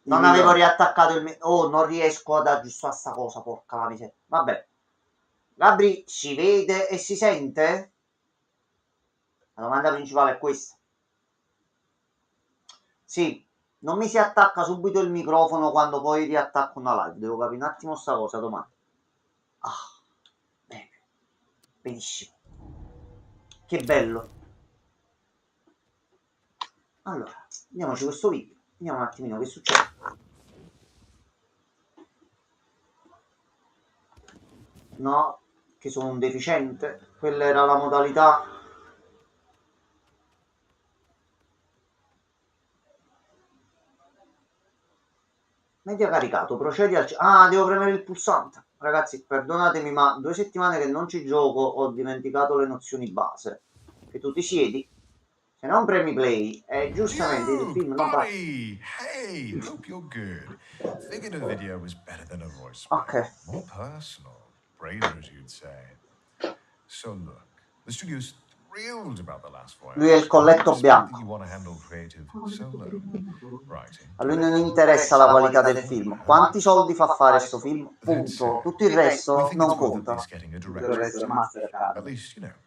Non avevo riattaccato il mio... Oh, non riesco ad aggiustare sta cosa, porca la miseria. Vabbè. Gabri, si vede e si sente? La domanda principale è questa. Sì, non mi si attacca subito il microfono quando poi riattacco una live. Devo capire un attimo sta cosa domani. Ah, bene. Benissimo. Che bello. Allora, vediamoci questo video. Vediamo un attimino che succede. No, che sono un deficiente. Quella era la modalità. Media caricato, procedi al... Ah, devo premere il pulsante. Ragazzi, perdonatemi, ma 2 settimane che non ci gioco, ho dimenticato le nozioni base. Che tu ti siedi, se non premi play, giustamente il film non parte. Hey, hope you're good. Figured a video was better than a voice. Ok. More personal. Braver, as you'd say. So look, the studio's thrilled about The Last Voyage. Lui è il colletto bianco. You want to handle creative solo writing. A lui non interessa la qualità del film. Quanti soldi fa fare sto film? Punto. Tutto il resto non conta.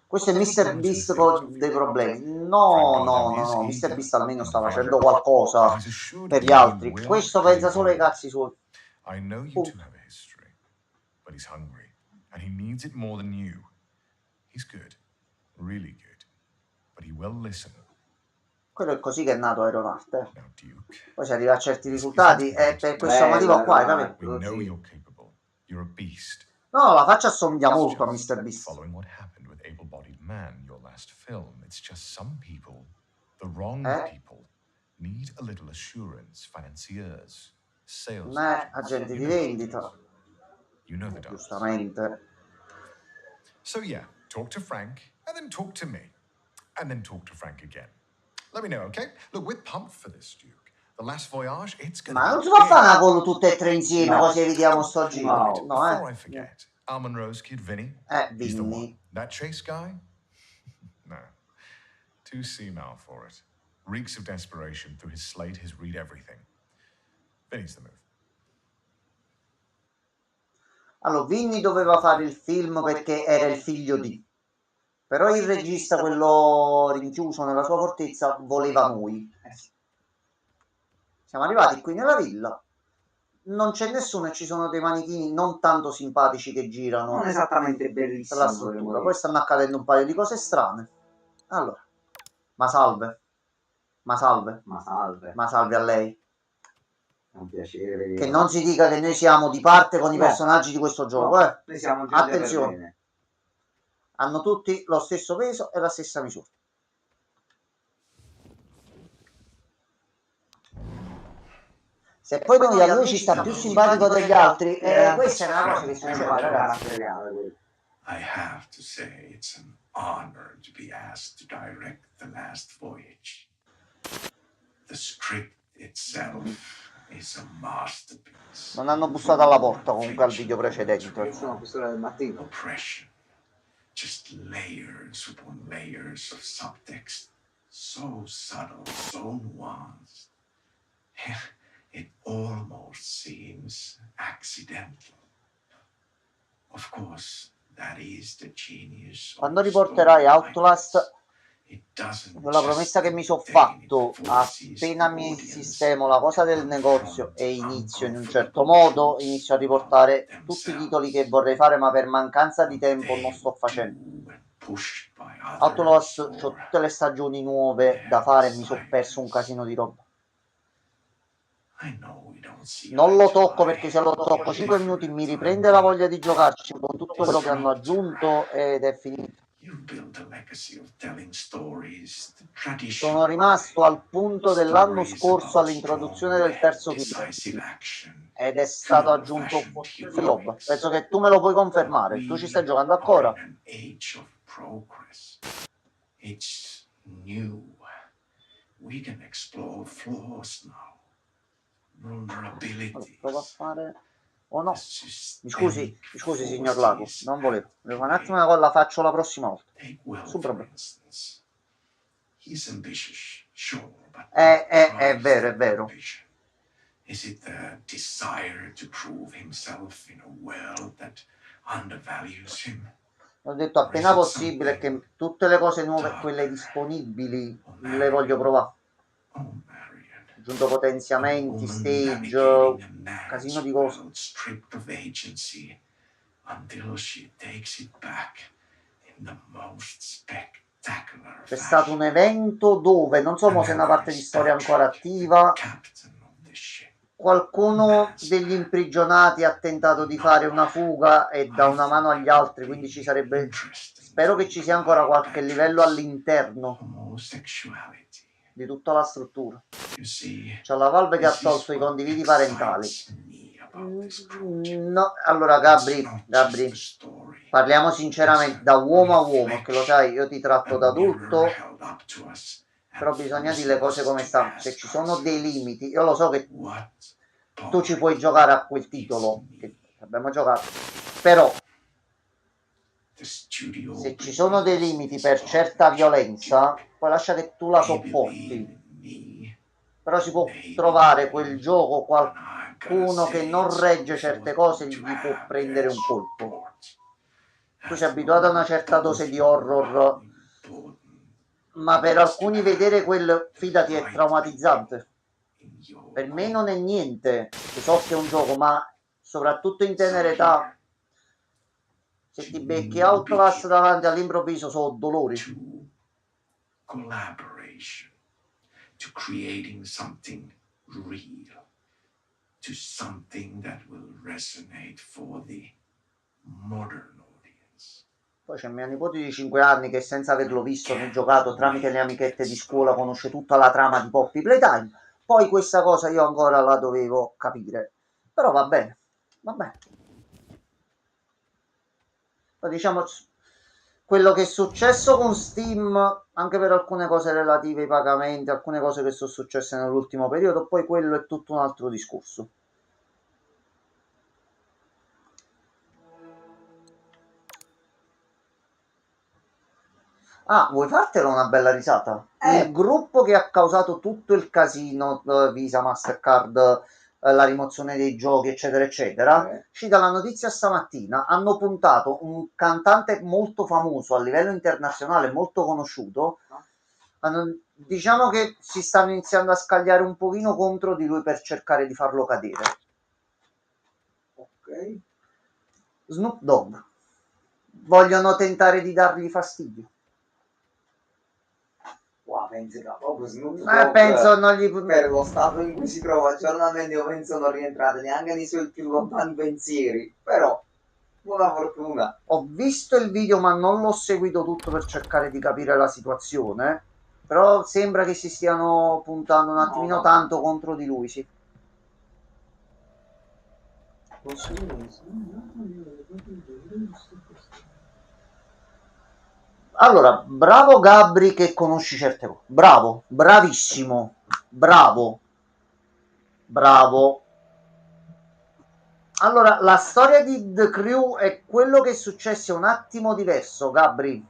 Questo è Mr. Beast con dei problemi. No, Mr. Beast almeno sta facendo qualcosa per gli altri. Questo pensa solo ai cazzi suoi. I know you two have a history, but he's hungry, and he needs it more than you. He's good, really good, but he will listen. Quello è così che è nato Iron Heart. Poi si arriva a certi risultati e per questo motivo qua, capito? No, la faccia assomiglia molto a Mr. Beast. Following what happened with Able-Bodied Man, your last film, it's just some people, the wrong people, need a little assurance, financiers, sales. Agenti di vendita. You know the Giustamente. So yeah, talk to Frank, and then talk to me, and then talk to Frank again. Let me know, okay? Look, we're pumped for this, Duke. The Last Voyage, it's gonna Ma non si può fare una con tutte e tre insieme, così evitiamo sto giro. No, Before I forget, Almond Rose Kid Vinny. He's the one. Vinny. That Chase guy? No. Too senile for it. Reeks of desperation through his slate, his read everything. Vinny's the move. Allora, Vinny doveva fare il film perché era il figlio di... Però il regista, quello rinchiuso nella sua fortezza, voleva noi. Siamo arrivati qui nella villa. Non c'è nessuno e ci sono dei manichini non tanto simpatici che girano. Non esattamente bellissimi. Per la struttura. Poi stanno accadendo un paio di cose strane. Allora. Ma salve. Ma salve. Ma salve. Ma salve a lei. È un piacere. Che non si dica che noi siamo di parte con i personaggi di questo gioco. Noi siamo gente attenzione. per bene. Hanno tutti lo stesso peso e la stessa misura. Se poi noi a lui ci sta più simpatico degli altri, questa è una cosa che succede, ragazzi. I have to say it's an honor to be asked to direct The Last Voyage. The script itself is a masterpiece. Non hanno bussato alla porta comunque al video precedente. Sono quest'ora del mattino. Oppression. Just layers upon layers of subtext. So subtle, so nuanced. It almost seems accidental. Of course, that is the genius. Quando riporterai Outlast, la promessa che mi sono fatto, appena mi sistemo la cosa del negozio e inizio in un certo modo, inizio a riportare tutti i titoli che vorrei fare, ma per mancanza di tempo non sto facendo. Outlast, ho tutte le stagioni nuove da fare e mi sono perso un casino di roba. Non lo tocco perché se lo tocco 5 minuti mi riprende la voglia di giocarci con tutto quello che hanno aggiunto ed è finito. Sono rimasto al punto dell'anno scorso all'introduzione del terzo film ed è stato aggiunto un po' di roba. Penso che tu me lo puoi confermare. Tu ci stai giocando ancora? Allora, provo a fare... Oh no, mi scusi signor Lago, non volevo. Volevo un attimo una cosa, la faccio la prossima volta. Nessun problema. È vero, è vero. Is it the desire to prove himself in a world that undervalues him? Ho detto appena possibile che tutte le cose nuove, quelle disponibili, le voglio provare. Oh, Marion. Aggiunto potenziamenti, A woman stage, navigating a man's casino di cose. world stripped of agency until she takes it back in the most spectacular C'è stato un evento dove, non so se è una parte di storia ancora attiva, qualcuno degli imprigionati ha tentato di fare una fuga e dà una mano agli altri, quindi ci sarebbe, spero che ci sia ancora qualche livello all'interno di tutta la struttura. C'è la Valve che ha tolto i condividi parentali. No, allora Gabri, parliamo sinceramente, da uomo a uomo, che lo sai, io ti tratto da adulto, però bisogna dire le cose come stanno. Se ci sono dei limiti, io lo so che tu ci puoi giocare a quel titolo che abbiamo giocato, però se ci sono dei limiti per certa violenza, poi lascia che tu la sopporti. Però si può trovare quel gioco, qualcuno che non regge certe cose gli può prendere un colpo. Tu sei abituato a una certa dose di horror, ma per alcuni vedere quel, fidati, è traumatizzante. Per me non è niente, so che è un gioco, ma soprattutto in tenera età, se ti becchi Outlast davanti all'improvviso sono dolori. Collaboration, to creating something real, to something that will resonate for the modern audience. Poi c'è mia nipote di 5 anni che senza averlo visto né giocato tramite le amichette di scuola conosce tutta la trama di Poppy Playtime. Poi questa cosa io ancora la dovevo capire. Però va bene, va bene. Poi diciamo quello che è successo con Steam, anche per alcune cose relative ai pagamenti, alcune cose che sono successe nell'ultimo periodo, poi quello è tutto un altro discorso. Ah, vuoi fartela una bella risata? Il gruppo che ha causato tutto il casino, Visa, Mastercard, la rimozione dei giochi, eccetera, eccetera, ci dà la notizia stamattina, hanno puntato un cantante molto famoso a livello internazionale, molto conosciuto, diciamo che si stanno iniziando a scagliare un pochino contro di lui per cercare di farlo cadere. Ok. Snoop Dogg. Vogliono tentare di dargli fastidio. Wow, penso che proprio Snoop Dogg, Penso non gli... per lo stato in cui si trova aggiornamento, io penso non rientrate neanche nei suoi più lontani pensieri, però buona fortuna. Ho visto il video ma non l'ho seguito tutto per cercare di capire la situazione, però sembra che si stiano puntando un attimino tanto contro di lui, sì. Allora, bravo Gabri che conosci certe cose, bravo, bravissimo, bravo, bravo. Allora, la storia di The Crew è quello che è successo un attimo diverso, Gabri,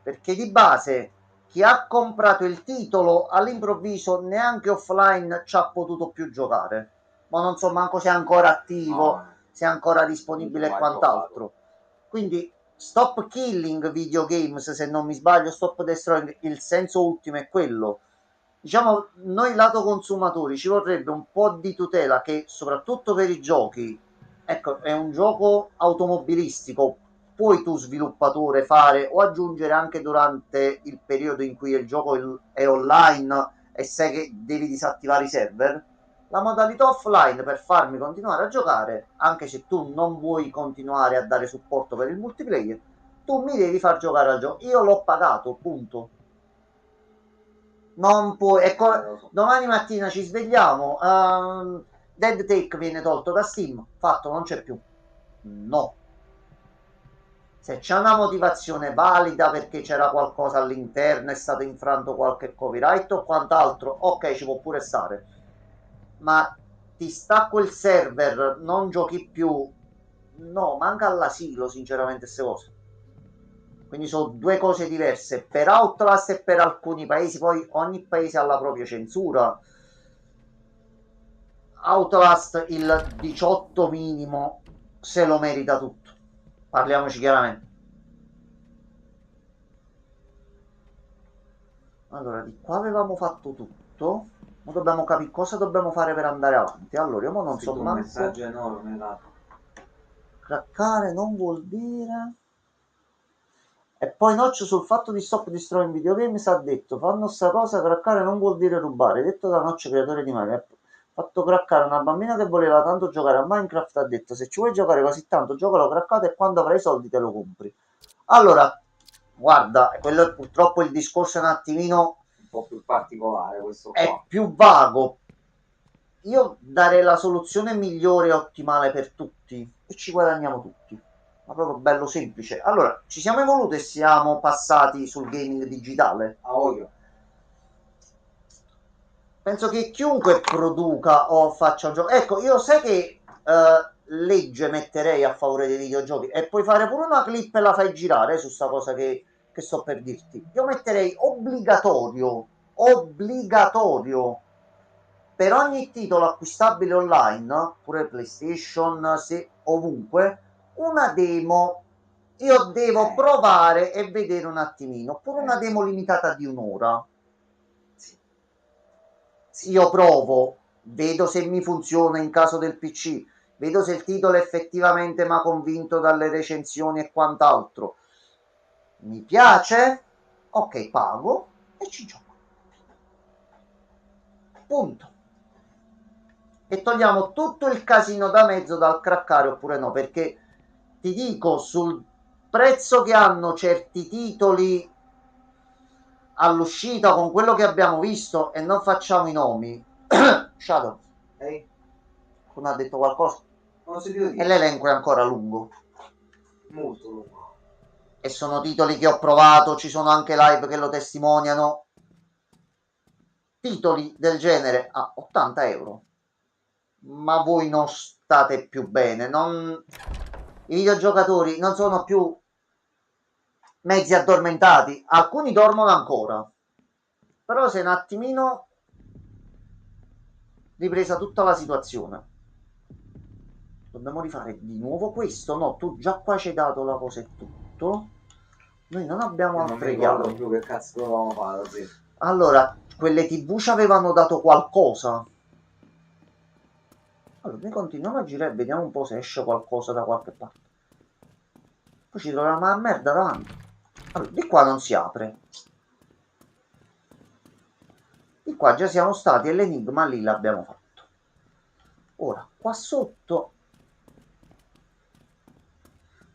perché di base chi ha comprato il titolo all'improvviso neanche offline ci ha potuto più giocare, ma non so manco se è ancora attivo, se è ancora disponibile e quant'altro. Quindi stop killing videogames, se non mi sbaglio, stop destroying, il senso ultimo è quello. Diciamo, noi lato consumatori ci vorrebbe un po' di tutela che soprattutto per i giochi, ecco, è un gioco automobilistico, puoi tu sviluppatore fare o aggiungere anche durante il periodo in cui il gioco è online e sai che devi disattivare i server, la modalità offline per farmi continuare a giocare, anche se tu non vuoi continuare a dare supporto per il multiplayer, tu mi devi far giocare al gioco. Io l'ho pagato, punto. Non puoi, ecco, domani mattina ci svegliamo, Dead Take viene tolto da Steam, fatto, non c'è più. No. Se c'è una motivazione valida perché c'era qualcosa all'interno, è stato infranto qualche copyright o quant'altro, ok, ci può pure stare. Ma ti stacco il server, non giochi più. No, manca all'asilo, sinceramente, queste cose. Quindi sono due cose diverse. Per Outlast e per alcuni paesi, poi ogni paese ha la propria censura. Outlast il 18 minimo se lo merita tutto, parliamoci chiaramente. Allora, di qua avevamo fatto tutto, ma dobbiamo capire cosa dobbiamo fare per andare avanti. Allora, io mo non so un manco... messaggio enorme là. Craccare non vuol dire... E poi Notch sul fatto di Stop Destroying Videogames ha detto: fanno sta cosa, craccare non vuol dire rubare. Detto da Notch, creatore di Minecraft. Fatto craccare una bambina che voleva tanto giocare a Minecraft, ha detto: se ci vuoi giocare così tanto, giocalo craccato e quando avrai i soldi te lo compri. Allora, guarda, quello è purtroppo il discorso è un attimino Un po' più particolare questo qua. è più vago. Io darei la soluzione migliore e ottimale per tutti e ci guadagniamo tutti, ma proprio bello semplice. Allora, ci siamo evoluti e siamo passati sul gaming digitale. Ah, voglio. Penso che chiunque produca o faccia un gioco, ecco, io sai che legge metterei a favore dei videogiochi e puoi fare pure una clip e la fai girare su sta cosa che sto per dirti. Io metterei obbligatorio per ogni titolo acquistabile online, pure PlayStation, se ovunque, una demo. Io devo provare e vedere un attimino, pure una demo limitata di un'ora. Io provo, vedo se mi funziona in caso del PC, vedo se il titolo effettivamente mi ha convinto dalle recensioni e quant'altro. Mi piace? Ok, pago e ci gioco. Punto. E togliamo tutto il casino da mezzo dal craccare oppure no, perché ti dico sul prezzo che hanno certi titoli all'uscita con quello che abbiamo visto e non facciamo i nomi. Shadow, non ha detto qualcosa? Non ho sentito E dire. l'elenco è ancora lungo. Molto lungo. E sono titoli che ho provato, ci sono anche live che lo testimoniano. Titoli del genere a 80 euro. Ma voi non state più bene, i videogiocatori non sono più mezzi addormentati, alcuni dormono ancora, però se un attimino ripresa tutta la situazione. Dobbiamo rifare di nuovo questo? No, tu già qua ci hai dato la cosa e tutto. Noi non abbiamo altre chiavi. Più che cazzo dovevamo fare, sì. Allora, quelle TV ci avevano dato qualcosa. Allora, noi continuiamo a girare e vediamo un po' se esce qualcosa da qualche parte. Poi ci troviamo a merda davanti. Allora, di qua non si apre. Di qua già siamo stati e l'enigma lì l'abbiamo fatto. Ora, qua sotto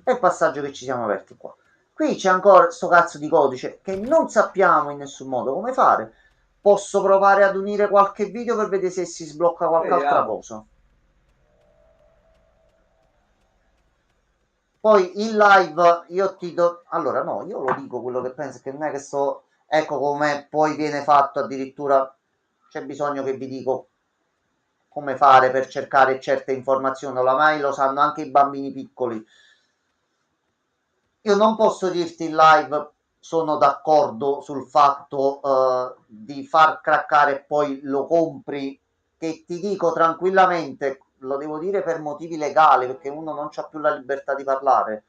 è il passaggio che ci siamo aperti qua. Qui c'è ancora sto cazzo di codice che non sappiamo in nessun modo come fare. Posso provare ad unire qualche video per vedere se si sblocca qualche altra cosa. Poi in live io ti do... Allora no, io lo dico quello che penso, che non è che sto... Ecco come poi viene fatto, addirittura c'è bisogno che vi dico come fare per cercare certe informazioni, oramai lo sanno anche i bambini piccoli. Io non posso dirti in live sono d'accordo sul fatto di far craccare e poi lo compri, che ti dico tranquillamente, lo devo dire per motivi legali, perché uno non c'ha più la libertà di parlare,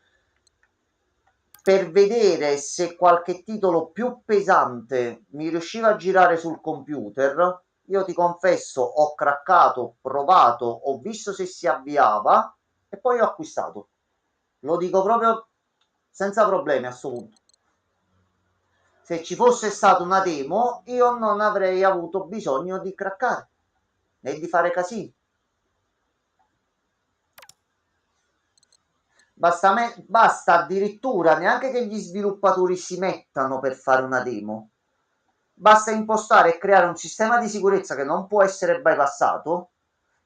per vedere se qualche titolo più pesante mi riusciva a girare sul computer. Io ti confesso, ho craccato, provato, ho visto se si avviava e poi ho acquistato. Lo dico proprio senza problemi a questo punto. Se ci fosse stata una demo, io non avrei avuto bisogno di craccare né di fare casini. Basta addirittura neanche che gli sviluppatori si mettano per fare una demo. Basta impostare e creare un sistema di sicurezza che non può essere bypassato,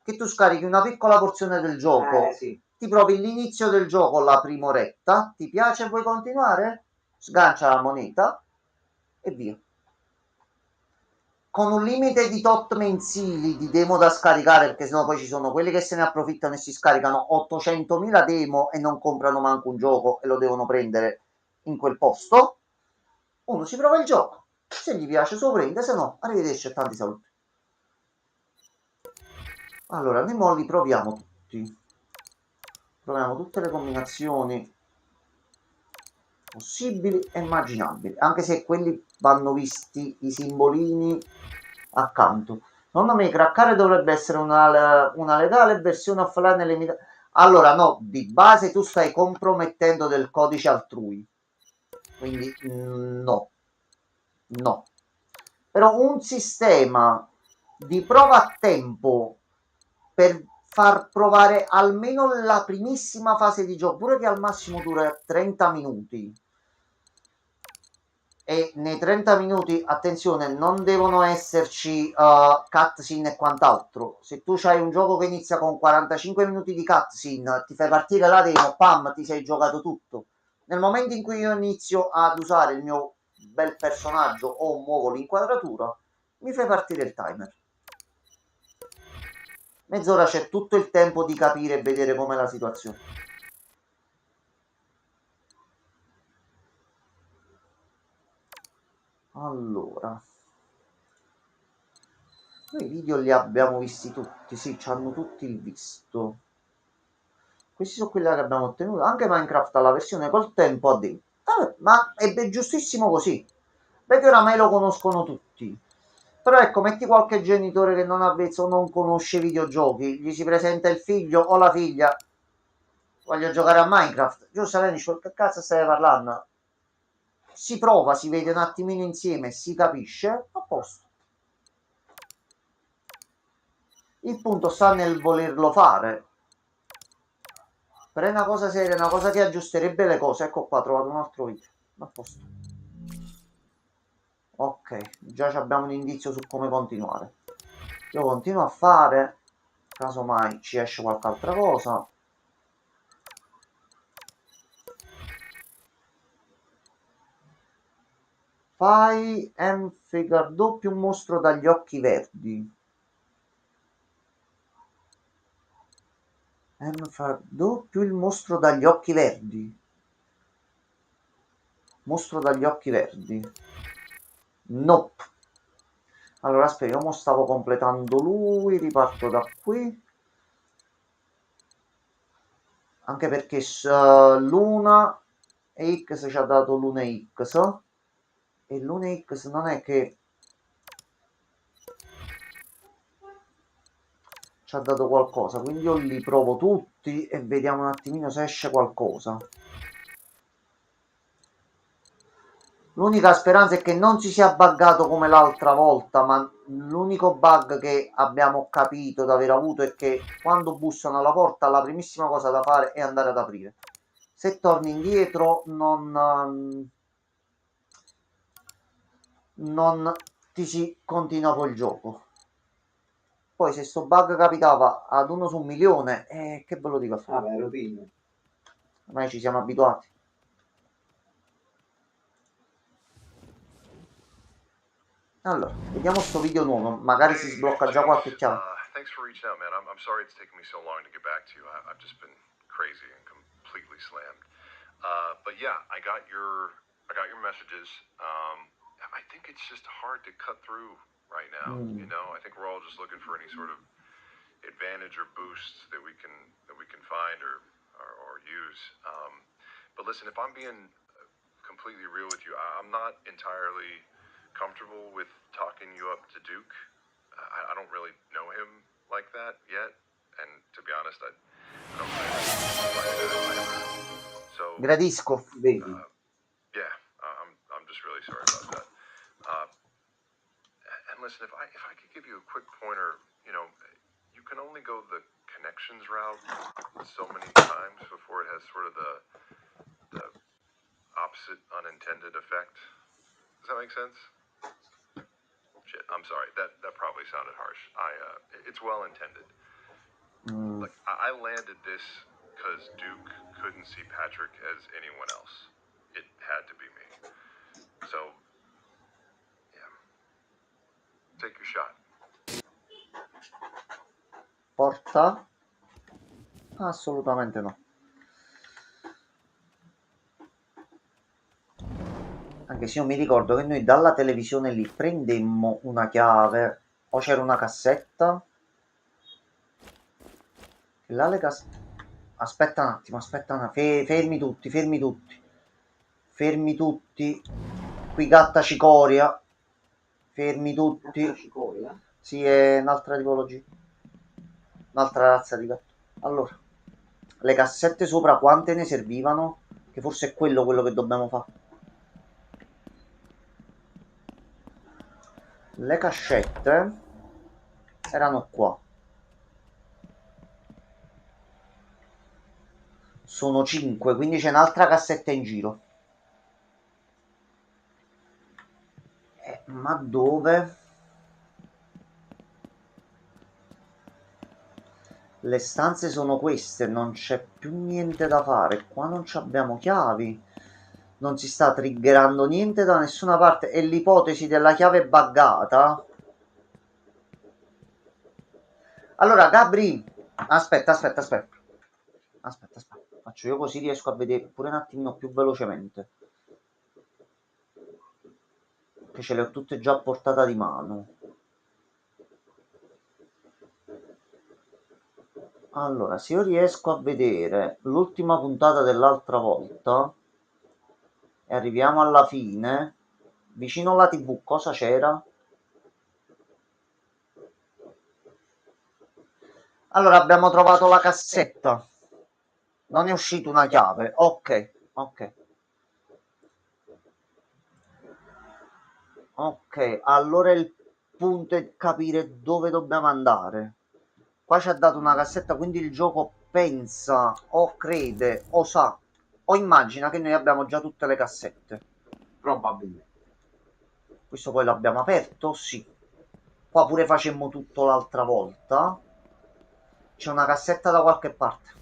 che tu scarichi una piccola porzione del gioco, sì. ti provi l'inizio del gioco la prima oretta, ti piace e vuoi continuare? Sgancia la moneta e via. Con un limite di tot mensili di demo da scaricare, perché sennò poi ci sono quelli che se ne approfittano e si scaricano 800.000 demo e non comprano manco un gioco e lo devono prendere in quel posto. Uno si prova il gioco, se gli piace se lo prende, se no arrivederci e tanti saluti. Allora, noi mo li proviamo tutti. Proviamo tutte le combinazioni possibili e immaginabili, anche se quelli vanno visti i simbolini accanto. Secondo me craccare dovrebbe essere una legale versione offline limitata. Allora, no, di base tu stai compromettendo del codice altrui. Quindi no. No. Però un sistema di prova a tempo per far provare almeno la primissima fase di gioco, pure che al massimo dura 30 minuti. E nei 30 minuti, attenzione, non devono esserci cutscene e quant'altro. Se tu hai un gioco che inizia con 45 minuti di cutscene, ti fai partire la demo, pam, ti sei giocato tutto. Nel momento in cui io inizio ad usare il mio bel personaggio o muovo l'inquadratura, mi fai partire il timer. Mezz'ora c'è tutto il tempo di capire e vedere com'è la situazione. Allora, noi i video li abbiamo visti tutti, sì, ci hanno tutti il visto. Questi sono quelli che abbiamo ottenuto. Anche Minecraft alla versione col tempo ha detto. Ma è giustissimo così. Perché oramai lo conoscono tutti. Però ecco, metti qualche genitore che non avvezzo o non conosce i videogiochi, gli si presenta il figlio o la figlia, voglio giocare a Minecraft. Giustamente dice, che cazzo stai parlando? Si prova, si vede un attimino insieme, si capisce, a posto. Il punto sta nel volerlo fare. Però è una cosa seria, una cosa che aggiusterebbe le cose. Ecco qua, ho trovato un altro video. A posto. Ok, già abbiamo un indizio su come continuare. Io continuo a fare, casomai ci esce qualche altra cosa. Fai Figure doppio un mostro dagli occhi verdi. Fa doppio il mostro dagli occhi verdi. Mostro dagli occhi verdi. Nope. Allora aspetta, io mo stavo completando lui, riparto da qui. Anche perché Luna e X ci ha dato Luna X. E Luna X non è che ci ha dato qualcosa, quindi io li provo tutti e vediamo un attimino se esce qualcosa. L'unica speranza è che non si sia buggato come l'altra volta, ma l'unico bug che abbiamo capito di aver avuto è che quando bussano alla porta la primissima cosa da fare è andare ad aprire. Se torni indietro non ti si continua poi il gioco. Poi se sto bug capitava ad 1 su 1.000.000, che ve lo dico a fare? Vabbè, routine. Ormai ci siamo abituati. Allora, vediamo sto video nuovo, magari si sblocca già qualche chiave. Thanks for reaching out, man. I'm sorry it's taken me so long to get back to you. I've just been crazy and completely slammed. But yeah, I got your messages. I think it's just hard to cut through right now. You know, I think we're all just looking for any sort of advantage or boost that we can find or use. But listen, if I'm being completely real with you, I'm not entirely comfortable with talking you up to Duke. I don't really know him like that yet, and to be honest, I don't really like that. So Gradisco. yeah, I'm just really sorry about that. And listen, if I could give you a quick pointer, you know, you can only go the connections route so many times before it has sort of the opposite unintended effect. Does that make sense? Shit, I'm sorry. That probably sounded harsh. It's well intended. Like I landed this because Duke couldn't see Patrick as anyone else. It had to be me. So, yeah. Take your shot. Porta? Assolutamente no. Anche se io mi ricordo che noi dalla televisione lì prendemmo una chiave o c'era una cassetta Là le aspetta un attimo, fermi tutti, fermi tutti. Fermi tutti. Qui gatta cicoria. Fermi tutti. Gatta cicoria? Sì, è un'altra tipologia. Un'altra razza di gatto. Allora, le cassette sopra quante ne servivano? Che forse è quello che dobbiamo fare. Le cascette erano qua. Sono 5, quindi c'è un'altra cassetta in giro. Ma dove? Le stanze sono queste, non c'è più niente da fare. Qua non abbiamo chiavi. Non si sta triggerando niente da nessuna parte. E l'ipotesi della chiave buggata. Allora, Gabri, aspetta. Faccio io così riesco a vedere pure un attimino più velocemente. Che ce le ho tutte già a portata di mano. Allora, se io riesco a vedere l'ultima puntata dell'altra volta e arriviamo alla fine, vicino alla TV cosa c'era? Allora, abbiamo trovato la cassetta. Non è uscita una chiave. Ok. Ok, allora il punto è capire dove dobbiamo andare. Qua ci ha dato una cassetta, quindi il gioco pensa, o crede, o sa, o immagina che noi abbiamo già tutte le cassette. Probabilmente. Questo poi l'abbiamo aperto? Sì. Qua pure facemmo tutto l'altra volta. C'è una cassetta da qualche parte.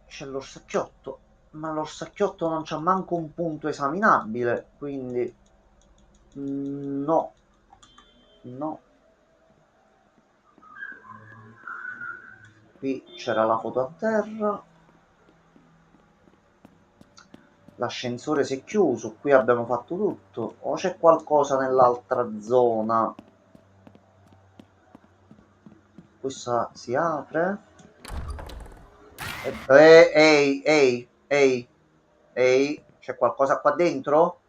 C'è l'orsacchiotto, ma l'orsacchiotto non c'ha manco un punto esaminabile, quindi no. Qui c'era la foto a terra. L'ascensore si è chiuso, qui abbiamo fatto tutto. O c'è qualcosa nell'altra zona? Questa si apre. Ehi, c'è qualcosa qua dentro?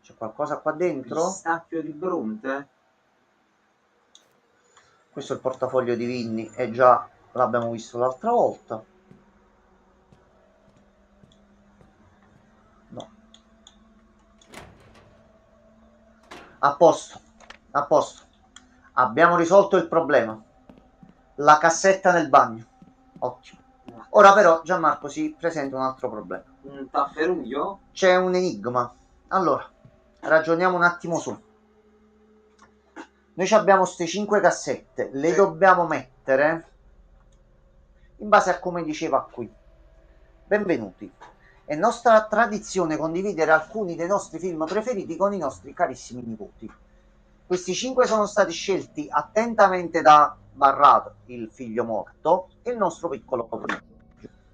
C'è qualcosa qua dentro? Pistacchio di Bronte? Questo è il portafoglio di Vinny e già l'abbiamo visto l'altra volta. No. A posto. Abbiamo risolto il problema. La cassetta nel bagno. Ottimo. Ora però Gianmarco si presenta un altro problema. Un tafferuglio? C'è un enigma. Allora, ragioniamo un attimo su. Noi abbiamo queste 5 cassette, le dobbiamo mettere in base a come diceva qui. Benvenuti. È nostra tradizione condividere alcuni dei nostri film preferiti con i nostri carissimi nipoti. Questi 5 sono stati scelti attentamente da Barrato, il figlio morto, e il nostro piccolo prodigio.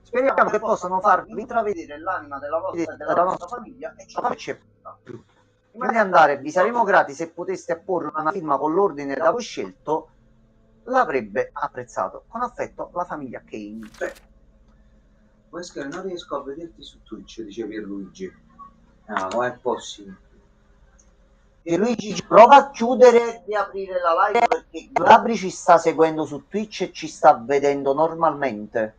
Speriamo che possano farvi intravedere l'anima della nostra famiglia e ciò che ci è più. Prima di andare, vi saremo grati se poteste apporre una firma con l'ordine da voi scelto. L'avrebbe apprezzato. Con affetto, la famiglia Kane. Wesker, non riesco a vederti su Twitch, dice Pierluigi. Ah, com'è possibile? Pierluigi, prova a chiudere e riaprire la live perché Gabri ci sta seguendo su Twitch e ci sta vedendo normalmente.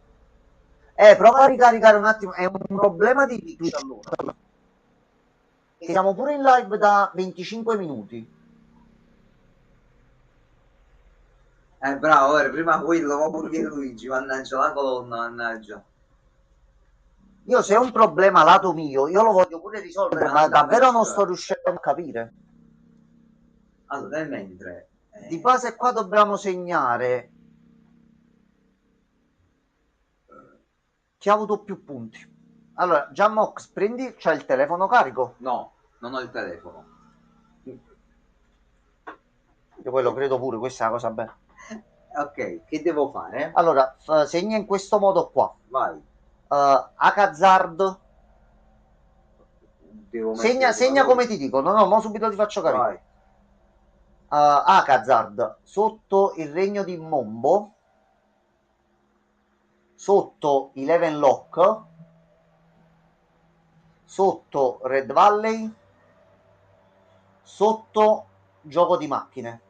Prova a ricaricare un attimo. È un problema di Twitch allora. Siamo pure in live da 25 minuti. Bravo, prima quello, pure Pierluigi, mannaggia la colonna, mannaggia. Io se è un problema lato mio, io lo voglio pure risolvere, ma davvero non sto riuscendo a capire. Allora, mentre... Di base qua dobbiamo segnare chi ha avuto più punti. Allora, Gianmox, c'hai il telefono carico? No, non ho il telefono. Io poi lo credo pure, questa è una cosa bella. Ok, che devo fare? Allora, segna in questo modo qua. Vai. Hazard. Segna come ti dico. No, mo subito ti faccio capire. Vai. Akazard sotto il regno di Mombo, sotto i Leven Lock, sotto Red Valley, sotto gioco di macchine.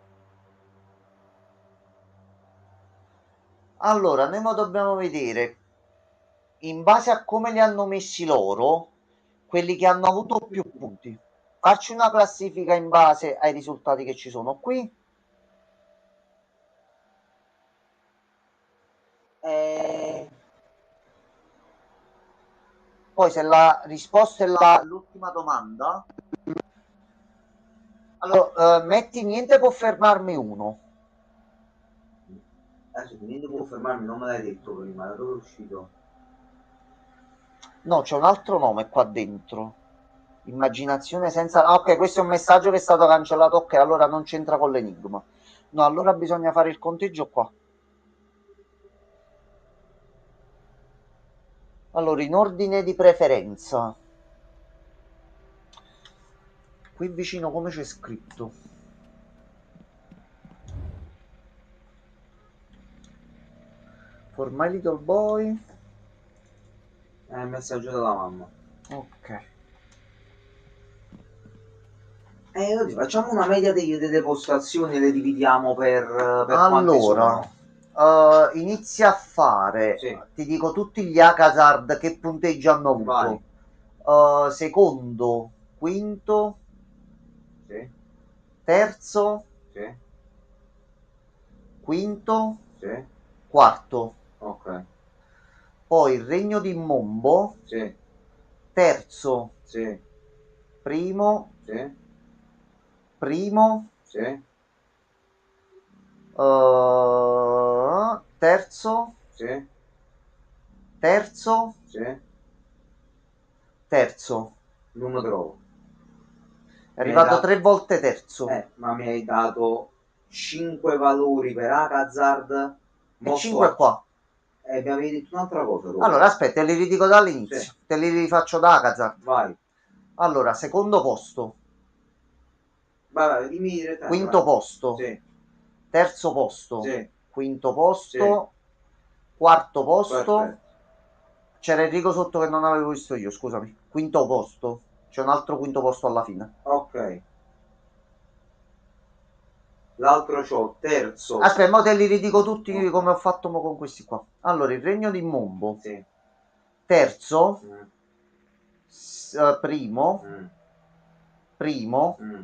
Allora, noi dobbiamo vedere in base a come li hanno messi loro, quelli che hanno avuto più punti. Facci una classifica in base ai risultati che ci sono qui. Poi se la risposta è l'ultima domanda, allora metti niente può fermarmi uno. Adesso niente può fermarmi, non me l'hai detto prima, da dove è uscito? No, c'è un altro nome qua dentro. Immaginazione senza... Ah, ok, questo è un messaggio che è stato cancellato. Ok, allora non c'entra con l'enigma. No, allora bisogna fare il conteggio qua. Allora, in ordine di preferenza. Qui vicino come c'è scritto? For my little boy. È il messaggio della mamma. Ok. Oggi facciamo una media delle postazioni e le dividiamo per quanti sono. Allora, inizia a fare, Sì. ti dico tutti gli Akazard che punteggio hanno avuto. Secondo, quinto, Sì, terzo, sì, quinto, sì, quarto. ok, Poi il regno di Mombo, sì, terzo, sì, primo, sì, primo, sì, terzo, sì, terzo, sì, terzo. non lo trovo. È arrivato 3 volte terzo. Ma mi hai dato 5 valori per Akazard. E 5 qua. Mi avevi detto un'altra cosa, Roma. Allora, aspetta, te li ridico dall'inizio. Sì. Te li rifaccio da Akazard. Vai. Allora, secondo posto, Vai, dimmi direttamente. quinto posto, Sì, terzo posto, sì, quinto posto, quarto posto. perfetto. C'era Enrico sotto che non avevo visto io, scusami. Quinto posto. C'è un altro quinto posto alla fine. Ok. L'altro c'ho terzo. Aspetta, mo te li ridico tutti Ok. come ho fatto mo con questi qua. Allora, il regno di Mombo. Sì. Terzo, Mm, primo, mm, primo, mm,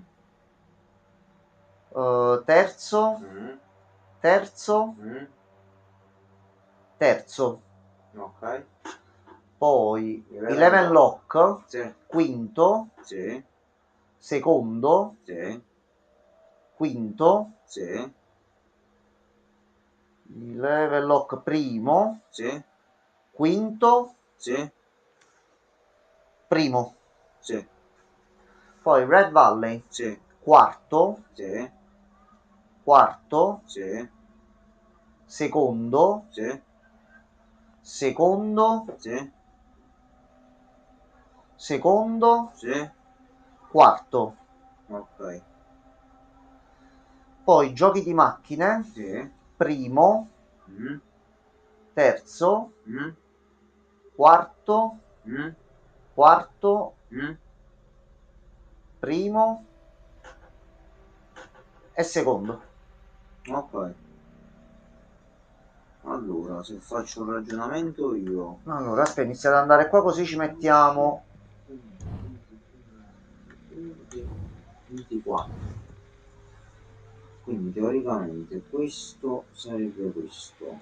terzo, mm, terzo, mm. terzo. Ok. Poi Eleven Eleven Lock, Sì, quinto, sì, secondo, sì, quinto, sì, Eleven Lock primo, sì, quinto, sì, primo. sì, Poi Red Valley, sì, quarto, sì, quarto, sì, secondo, sì, secondo, sì, secondo, sì, quarto. ok, Poi giochi di macchine, sì, primo, mm, terzo, mm, quarto, mm, quarto, mm, primo e secondo. ok. Allora, se faccio un ragionamento io... Allora, aspetta, inizia ad andare qua così ci mettiamo 24. Quindi teoricamente questo sarebbe questo.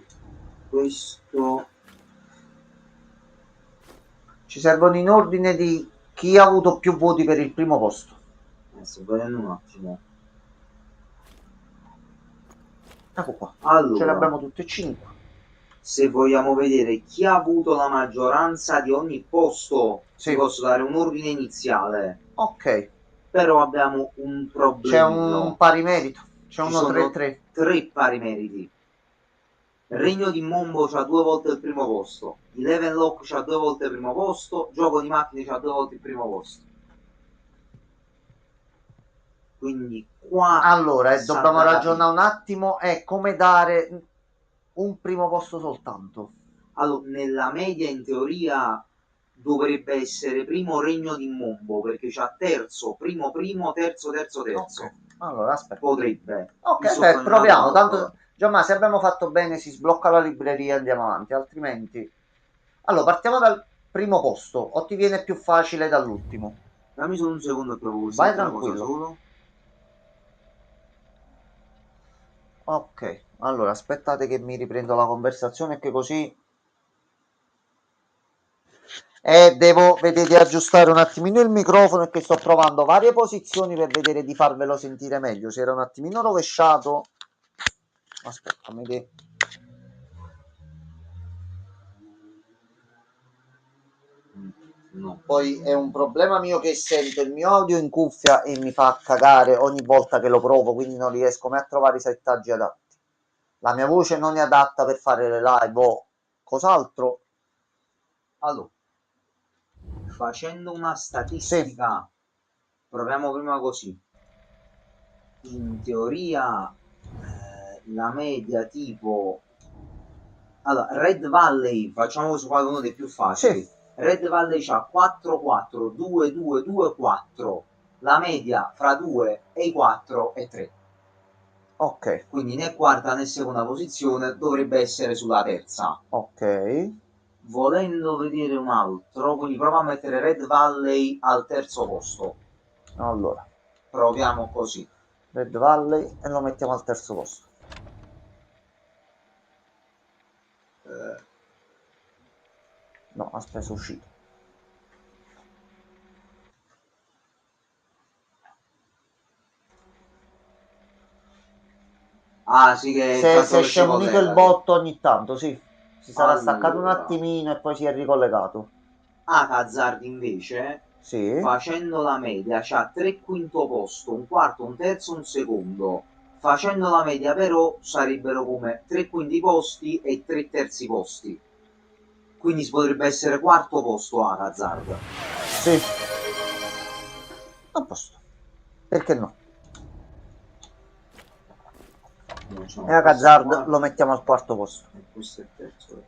Questo... ci servono in ordine di chi ha avuto più voti per il primo posto. Sto vedendo un attimo. Ecco qua, ce Allora, le abbiamo tutte e 5. se vogliamo vedere chi ha avuto la maggioranza di ogni posto, Sì. ti posso dare un ordine iniziale. Ok, Però abbiamo un c'è problemino. un pari merito, c'è Ci uno sono 3-3. 3 pari meriti. Regno di Mombo c'ha 2 volte il primo posto. Eleven Lock c'ha 2 volte il primo posto. Gioco di macchine c'ha 2 volte il primo posto. Quindi qua... Allora, sta dobbiamo da ragionare un attimo, è come dare un primo posto soltanto. Allora, nella media in teoria dovrebbe essere primo Regno di Mombo, perché c'ha terzo, primo, terzo. Ok, allora aspetta. Potrebbe. Ok, Io sto beh, facendo una proviamo, prova. tanto Gianma, se abbiamo fatto bene si sblocca la libreria e andiamo avanti, altrimenti... Allora, partiamo dal primo posto, o ti viene più facile dall'ultimo? Dammi solo un secondo e provo questa Vai una cosa tranquillo. solo. Ok, allora aspettate che mi riprendo la conversazione che così... devo vedere di aggiustare un attimino il microfono e che sto provando varie posizioni per vedere di farvelo sentire meglio. Si era un attimino rovesciato. Aspetta, mi de... No. Poi è un problema mio che sento il mio audio in cuffia e mi fa cagare ogni volta che lo provo, quindi non riesco mai a trovare i settaggi adatti. La mia voce non è adatta per fare le live o cos'altro. Allora, facendo una Sì, statistica, proviamo prima così. In teoria la media tipo... Allora, Red Valley, facciamo su qualcuno dei più facili. sì, Red Valley c'ha 4, 4, 2, 2, 2, 4. La media fra 2 e i 4 è 3. ok, Quindi né quarta né seconda posizione, dovrebbe essere sulla terza. ok. Volendo vedere un altro, quindi prova a mettere Red Valley al terzo posto. Allora, Proviamo così. Red Valley e lo mettiamo al terzo posto. No, aspetta, è uscito. Ah sì, che il Se fatto che esce si munito il collega. botto ogni tanto, sì. Si sarà staccato un Allora, attimino e poi si è ricollegato. Hazard invece, Sì, facendo la media, c'ha 3 quinto posto, un quarto, un terzo, un secondo. Facendo la media però sarebbero come 3 quinti posti e 3 terzi posti. Quindi potrebbe essere quarto posto Hazard. sì. A posto. Perché no? E a Hazard lo mettiamo al quarto posto. E questo è il terzo.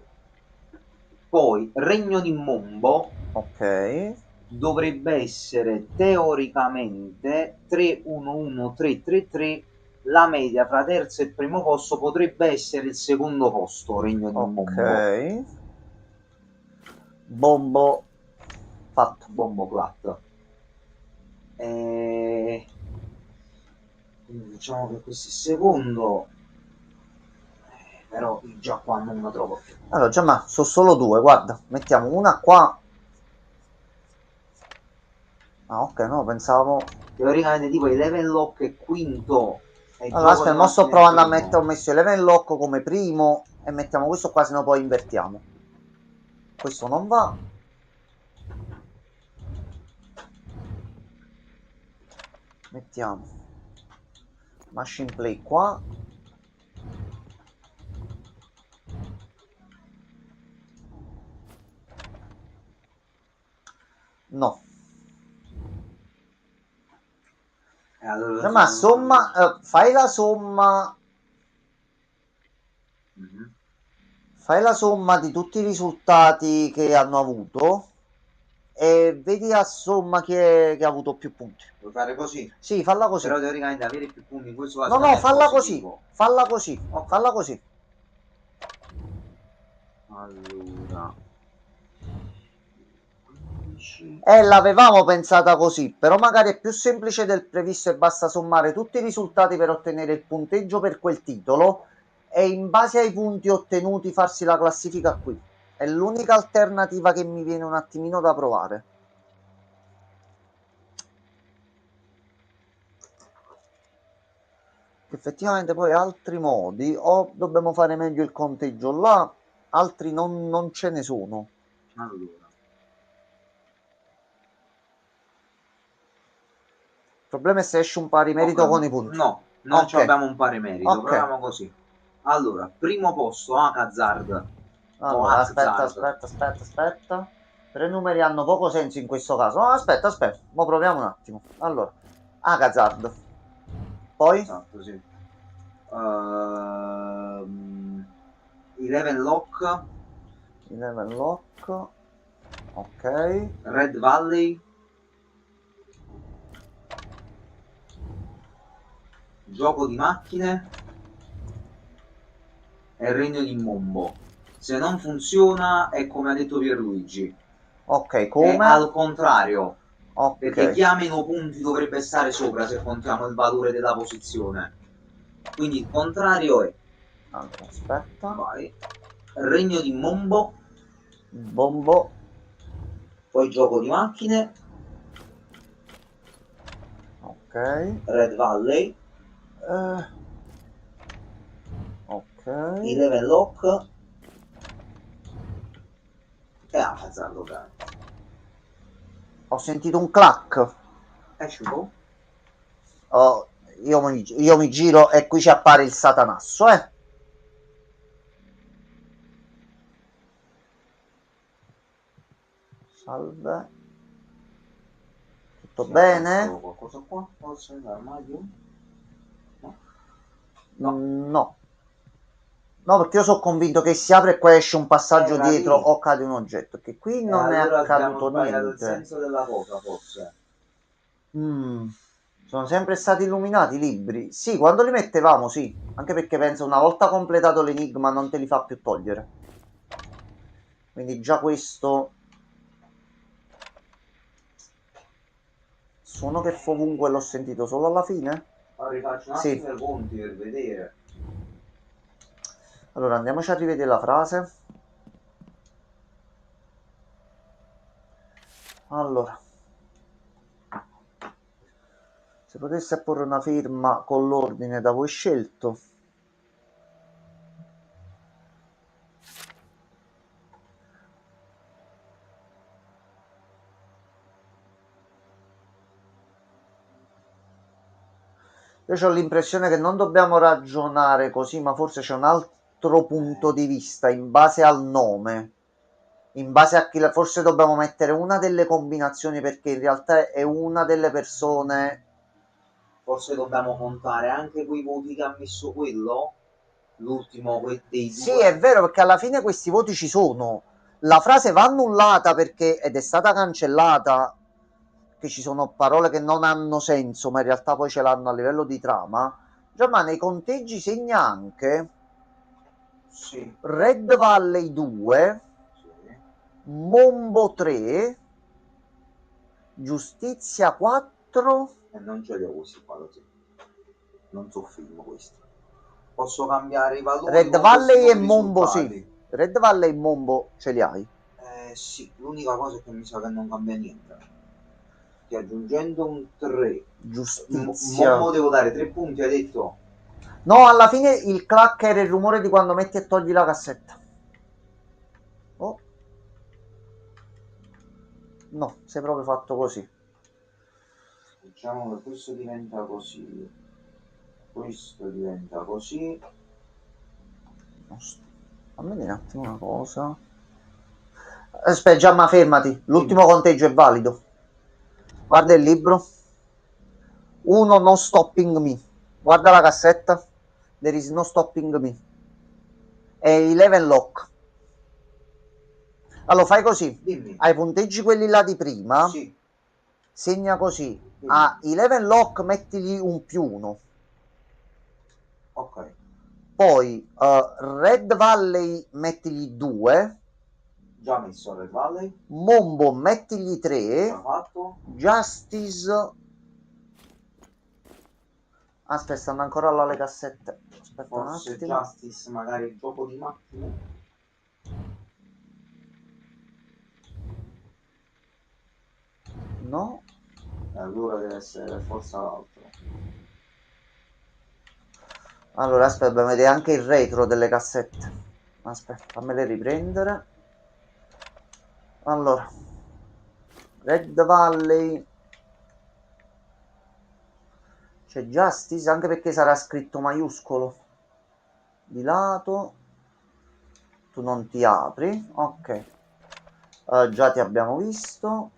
Poi Regno di Mombo Ok. dovrebbe essere teoricamente 3-1-1-3-3-3. La media fra terzo e primo posto potrebbe essere il secondo posto Regno di Ok. Mombo. Bombo fatto. Bombo Plat. Quindi diciamo che questo è il secondo. Però già qua non lo trovo più. Allora, già ma sono solo due, guarda. Mettiamo una qua. Ah, ok, no, pensavo... Teoricamente tipo il level lock è quinto. Allora, aspetta, mo sto provando a mettere, ho messo il level lock come primo e mettiamo questo qua, se no poi invertiamo. Questo non va. Mettiamo machine play qua. No. Allora, Ma somma, fai la somma. Fai la somma di tutti i risultati che hanno avuto e vedi a somma che ha avuto più punti. Puoi fare così? Sì, falla così. Però teoricamente avere più punti in questo caso No, non no, è falla positivo. così. Falla così. Ok. Falla così. Allora, L'avevamo pensata così, però magari è più semplice del previsto e basta sommare tutti i risultati per ottenere il punteggio per quel titolo e in base ai punti ottenuti farsi la classifica qui. È l'unica alternativa che mi viene un attimino da provare. Effettivamente poi altri modi, o dobbiamo fare meglio il conteggio là, altri non ce ne sono. allora. Il problema è se esce un pari merito con i punti. No, non Ok. abbiamo un pari merito. Ok. Proviamo così. Allora, primo posto Hazard. Allora, aspetta. Tre numeri hanno poco senso in questo caso. No, aspetta, mo proviamo un attimo. Allora, Hazard. Poi? Esatto, sì. Eleven Lock, Eleven Lock. Ok. Red Valley, gioco di macchine e il regno di Mombo. Se non funziona è come ha detto Pierluigi, Ok, è come? al contrario, perché Ok. chi ha meno punti dovrebbe stare sopra se contiamo il valore della posizione. Quindi il contrario è, Allora, aspetta. vai, regno di Mombo, Bombo. poi gioco di macchine, Ok. Red Valley, Ok. Eleven Lock e Hazard ovviamente. Ho sentito un clack. Esci un po'? Oh, io mi giro e qui ci appare il satanasso, eh. Salve. Tutto bene? Qualcosa qua? Forse l'armadio? No. No. No, perché io sono convinto che si apre e qua esce un passaggio Era dietro lì. o cade un oggetto. Che qui non è Allora abbiamo accaduto sbagliato il niente. senso della cosa, forse. Sono sempre stati illuminati i libri. Sì, quando li mettevamo, sì. Anche perché penso una volta completato l'enigma non te li fa più togliere. Quindi già questo. Suono che fu ovunque l'ho sentito solo alla fine? Ora rifaccio un Sì. attimo i conti per vedere. Allora andiamoci a rivedere la frase. Allora. Se potessi apporre una firma con l'ordine da voi scelto. Io ho l'impressione che non dobbiamo ragionare così, ma forse c'è un altro punto di vista in base al nome. In base a chi forse dobbiamo mettere una delle combinazioni perché in realtà è una delle persone. Forse dobbiamo contare anche quei voti che ha messo quello? L'ultimo dei Sì, due? è vero perché alla fine questi voti ci sono. La frase va annullata perché ed è stata cancellata, che ci sono parole che non hanno senso, ma in realtà poi ce l'hanno a livello di trama. Già, ma nei conteggi segna anche Sì. Red Valley 2, Sì. Mombo 3, Giustizia 4. E non ce li ho questi qua, così. Non so film questi. Posso cambiare i valori Red con questi Valley e nuovi Mombo sì. risultati? Red Valley e Mombo ce li hai. Sì, l'unica cosa è che mi sa che non cambia niente. Che aggiungendo un 3, Giustizia. mo devo dare 3 punti, hai detto? No, alla fine il clack era il rumore di quando metti e togli la cassetta. Oh. No, sei proprio fatto così. Diciamo che questo diventa così. Questo diventa così. Fammi vedere un attimo una cosa. Aspetta, Giamma, fermati. L'ultimo conteggio è valido. Guarda il libro. 1 no stopping me. Guarda la cassetta. There is no stopping me. E 11 lock. Allora fai così. Dimmi. Ai punteggi quelli là di prima. Sì. Segna così. Dimmi. A 11 lock mettigli un +1. Ok. Poi Red Valley mettigli 2. Già messo Red Valley. Mombo mettigli Già 3. fatto. Justice. Aspetta, stanno ancora là le cassette. Aspetta Forse un attimo. Justice, magari il gioco di macchine. No. E allora deve essere per forza l'altro. Allora, aspetta, dobbiamo vedere anche il retro delle cassette. Aspetta, fammele riprendere. Allora, Red Valley. C'è Justice, anche perché sarà scritto maiuscolo. Di lato. Tu non ti apri. Ok. Già ti abbiamo visto.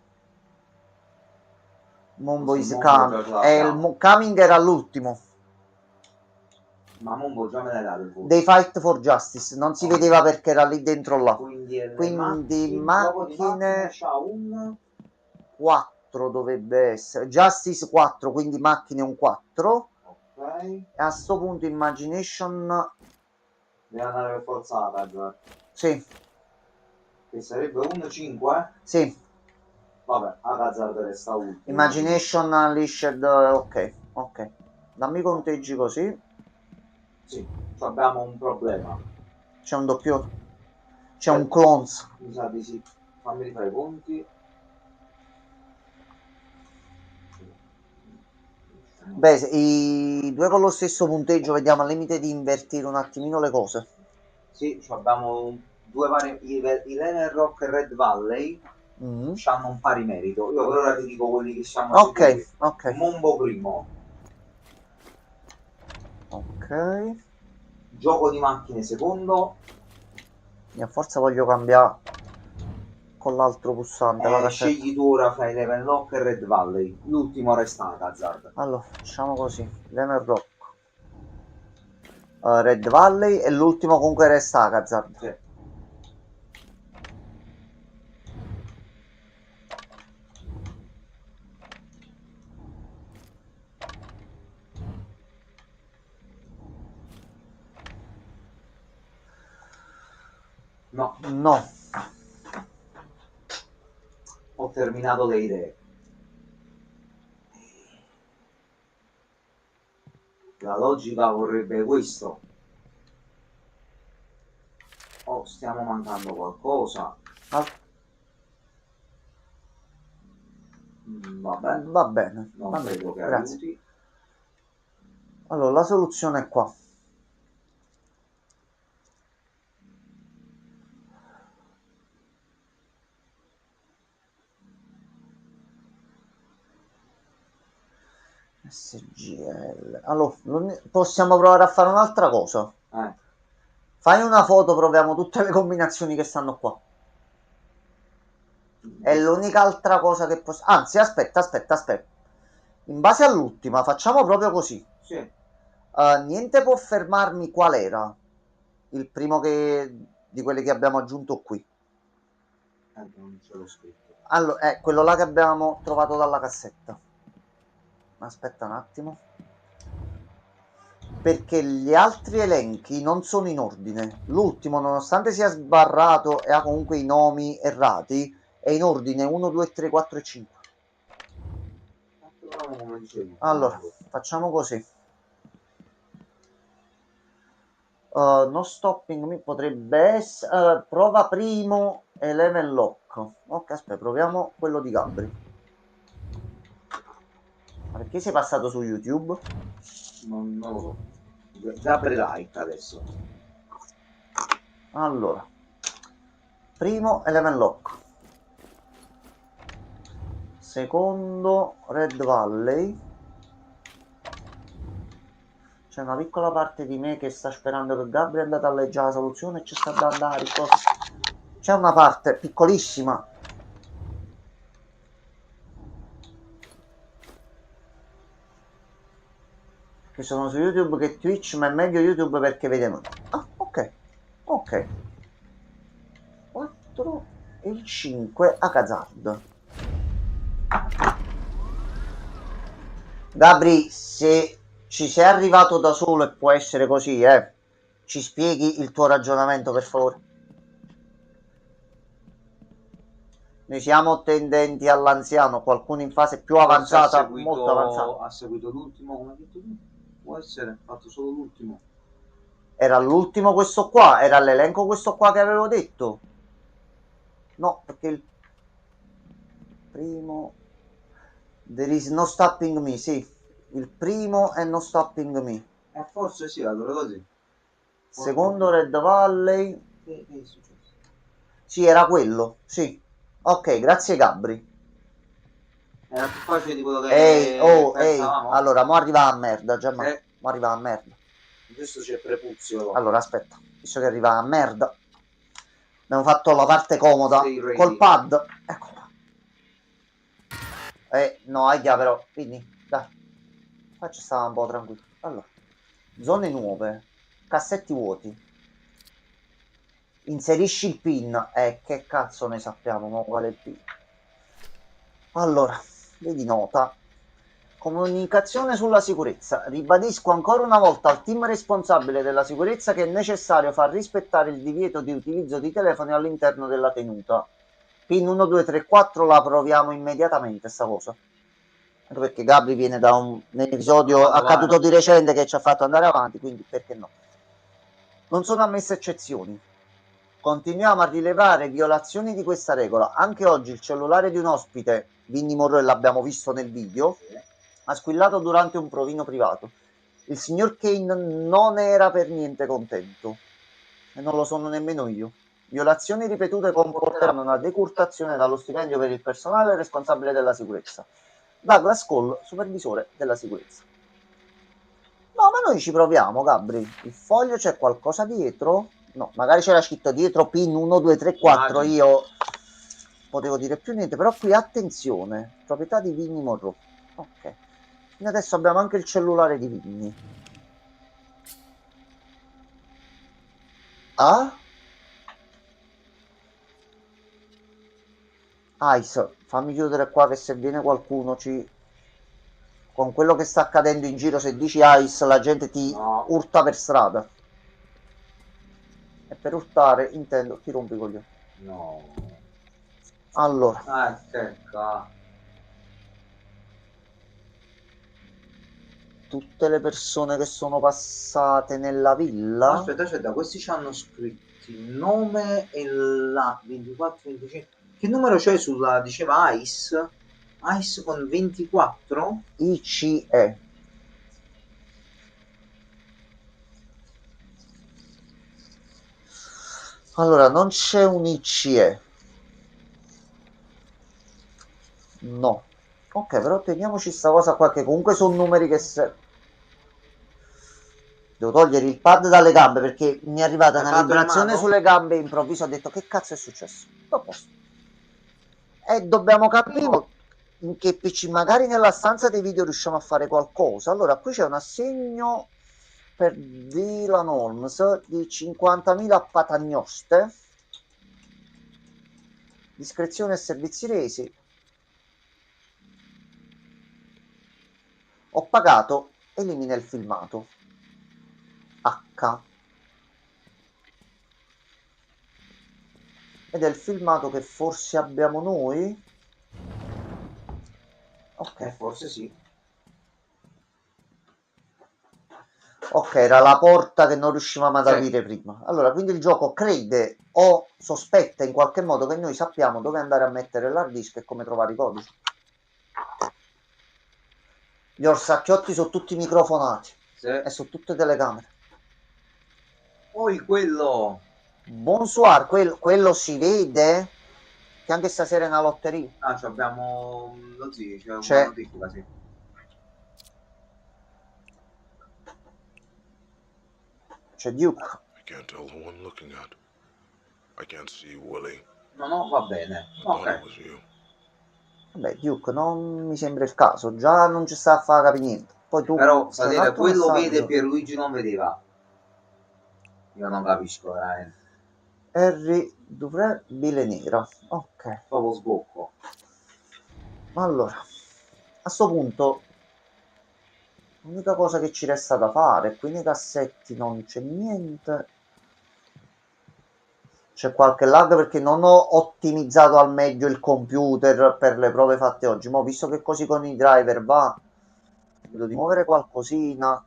Mombo is Mombo coming. già ce l'abbiamo. Coming era l'ultimo. Ma Mombo già me l'hai dato il voto. Dei Fight for Justice, non si vedeva perché era lì dentro là. Quindi, Quindi macchine c'ha 4 dovrebbe essere. Justice 4, quindi macchine un 4. Ok. E a sto punto Imagination... Deve andare per forza Hazard. Sì, Che sarebbe 1-5? sì. Vabbè, Hazard resta ultimo. Imagination Unleashed, ok, ok. Dammi i conteggi così. Sì, abbiamo un problema. C'è un doppio. C'è un clones. Mi sa di sì. Fammi rifare i conti. Beh, i due con lo stesso punteggio, vediamo al limite di invertire un attimino le cose. Sì, abbiamo due vari. I Lemon Rock e Red Valley hanno un pari merito. Io per ora ti dico quelli che siamo Ok, ok. Mombo primo. Ok. Gioco di macchine secondo. Io forza voglio cambiare con l'altro pulsante. Scegli tu ora fra i Lemon Rock e Red Valley. L'ultimo resta Hazard. Allora, facciamo così. Lemon Rock. Red Valley e l'ultimo comunque resta Hazard. Sì. No. No. Ho terminato le idee. La logica vorrebbe questo. Oh, stiamo mancando qualcosa. Vabbè. Va bene. Non credo che aiuti. Allora, la soluzione è qua. SGL. Allora, possiamo provare a fare un'altra cosa. Fai una foto, proviamo tutte le combinazioni che stanno qua. È l'unica altra cosa che posso... Anzi, aspetta. In base all'ultima, facciamo proprio così. Sì. Niente può fermarmi qual era il primo di quelli che abbiamo aggiunto qui. Non ce l'ho scritto. Allora, è quello là che abbiamo trovato dalla cassetta. Aspetta un attimo. Perché gli altri elenchi non sono in ordine. L'ultimo, nonostante sia sbarrato e ha comunque i nomi errati, è in ordine 1, 2, 3, 4 e 5. Allora, facciamo così. No stopping me potrebbe essere... prova primo e level lock. Ok, aspetta, proviamo quello di Gabri. Ma perché sei passato su YouTube? Non lo so. Gabri like adesso. Allora, primo Eleven Lock, secondo Red Valley. C'è una piccola parte di me che sta sperando che Gabri è andato a leggere la soluzione e ci sta dando la risposta. C'è una parte piccolissima che sono su YouTube che Twitch, ma è meglio YouTube perché vediamo. Ah, ok. 4 e il 5 a Hazard. Gabri, se ci sei arrivato da solo e può essere così, ci spieghi il tuo ragionamento, per favore. Noi siamo tendenti all'anziano, qualcuno in fase più avanzata, molto avanzata. Ha seguito l'ultimo, come hai detto tu? Può essere, ha fatto solo l'ultimo. Era l'ultimo questo qua, era l'elenco questo qua che avevo detto. No, perché il primo... There is no stopping me, sì. Il primo è no stopping me. Forse sì, allora così. Secondo Red Valley. Che è successo? Sì, era quello, sì. Ok, grazie Gabri. Era più facile di quello che ehi, allora, mo arriva a merda, già mo arriva a merda. Adesso c'è prepuzio. Allora, aspetta, visto che arriva a merda. Abbiamo fatto la parte comoda col pad. Ecco qua. No, ahia però, quindi, dai. Qua ci stava un po' tranquillo. Allora. Zone nuove, cassetti vuoti. Inserisci il PIN. Che cazzo ne sappiamo, ma qual è il PIN? Allora, vedi nota. Comunicazione sulla sicurezza. Ribadisco ancora una volta al team responsabile della sicurezza che è necessario far rispettare il divieto di utilizzo di telefoni all'interno della tenuta. PIN 1234 la proviamo immediatamente sta cosa. Anche perché Gabri viene da un episodio accaduto di recente che ci ha fatto andare avanti, quindi perché no? Non sono ammesse eccezioni. Continuiamo a rilevare violazioni di questa regola. Anche oggi il cellulare di un ospite, Vinny Morrow, l'abbiamo visto nel video, ha squillato durante un provino privato. Il signor Kane non era per niente contento. E non lo sono nemmeno io. Violazioni ripetute comporteranno una decurtazione dallo stipendio per il personale responsabile della sicurezza. Douglas Cole, supervisore della sicurezza. No, ma noi ci proviamo, Gabri. Il foglio c'è qualcosa dietro? No, magari c'era scritto dietro PIN 1, 2, 3, 4. Io potevo dire più niente, però qui attenzione. Proprietà di Vinny Morrow. Ok. Quindi adesso abbiamo anche il cellulare di Vinny. Ah? Ice, fammi chiudere qua che se viene qualcuno ci... Con quello che sta accadendo in giro, se dici Ice la gente ti urta per strada. E per urtare intendo ti rompi i coglioni. No. Allora. Aspetta. Tutte le persone che sono passate nella villa. Aspetta, questi ci hanno scritto il nome e la 24, 25. Che numero c'è sulla, diceva Ice? Ice con 24? ICE. Allora, non c'è un ICE. No. Ok, però teniamoci sta cosa qua, che comunque sono numeri che se... Devo togliere il pad dalle gambe perché mi è arrivata una vibrazione sulle gambe improvviso. Ho detto che cazzo è successo? A posto. E dobbiamo capire in che PC, magari nella stanza dei video riusciamo a fare qualcosa. Allora, qui c'è un assegno per Dylan Holmes di 50.000 patagnoste. Discrezione e servizi resi. Ho pagato, elimina il filmato. H. Ed è il filmato che forse abbiamo noi. Ok, forse sì. Ok, era la porta che non riuscivamo ad aprire prima. Allora, quindi il gioco crede o sospetta in qualche modo che noi sappiamo dove andare a mettere l'hard disk e come trovare i codici. Gli orsacchiotti sono tutti microfonati e su tutte le telecamere. Poi quello. Bonsoir, quello si vede che anche stasera è una lotteria. Ah, abbiamo lo zio, c'è una notifica, sì. C'è Duke. I can't tell who I'm looking at. I can't see Willie. No, va bene. Ok. Vabbè, Duke, non mi sembra il caso. Già non ci sta a fare capire niente. Poi tu... Però, stasera, quello vede Pierluigi non vedeva. Io non capisco veramente. Harry Duvray, bile nera. Ok. Proprio sbocco. Allora, a sto punto l'unica cosa che ci resta da fare, qui nei cassetti non c'è niente. C'è qualche lag perché non ho ottimizzato al meglio il computer per le prove fatte oggi. Ma visto che così con i driver va, vedo di muovere qualcosina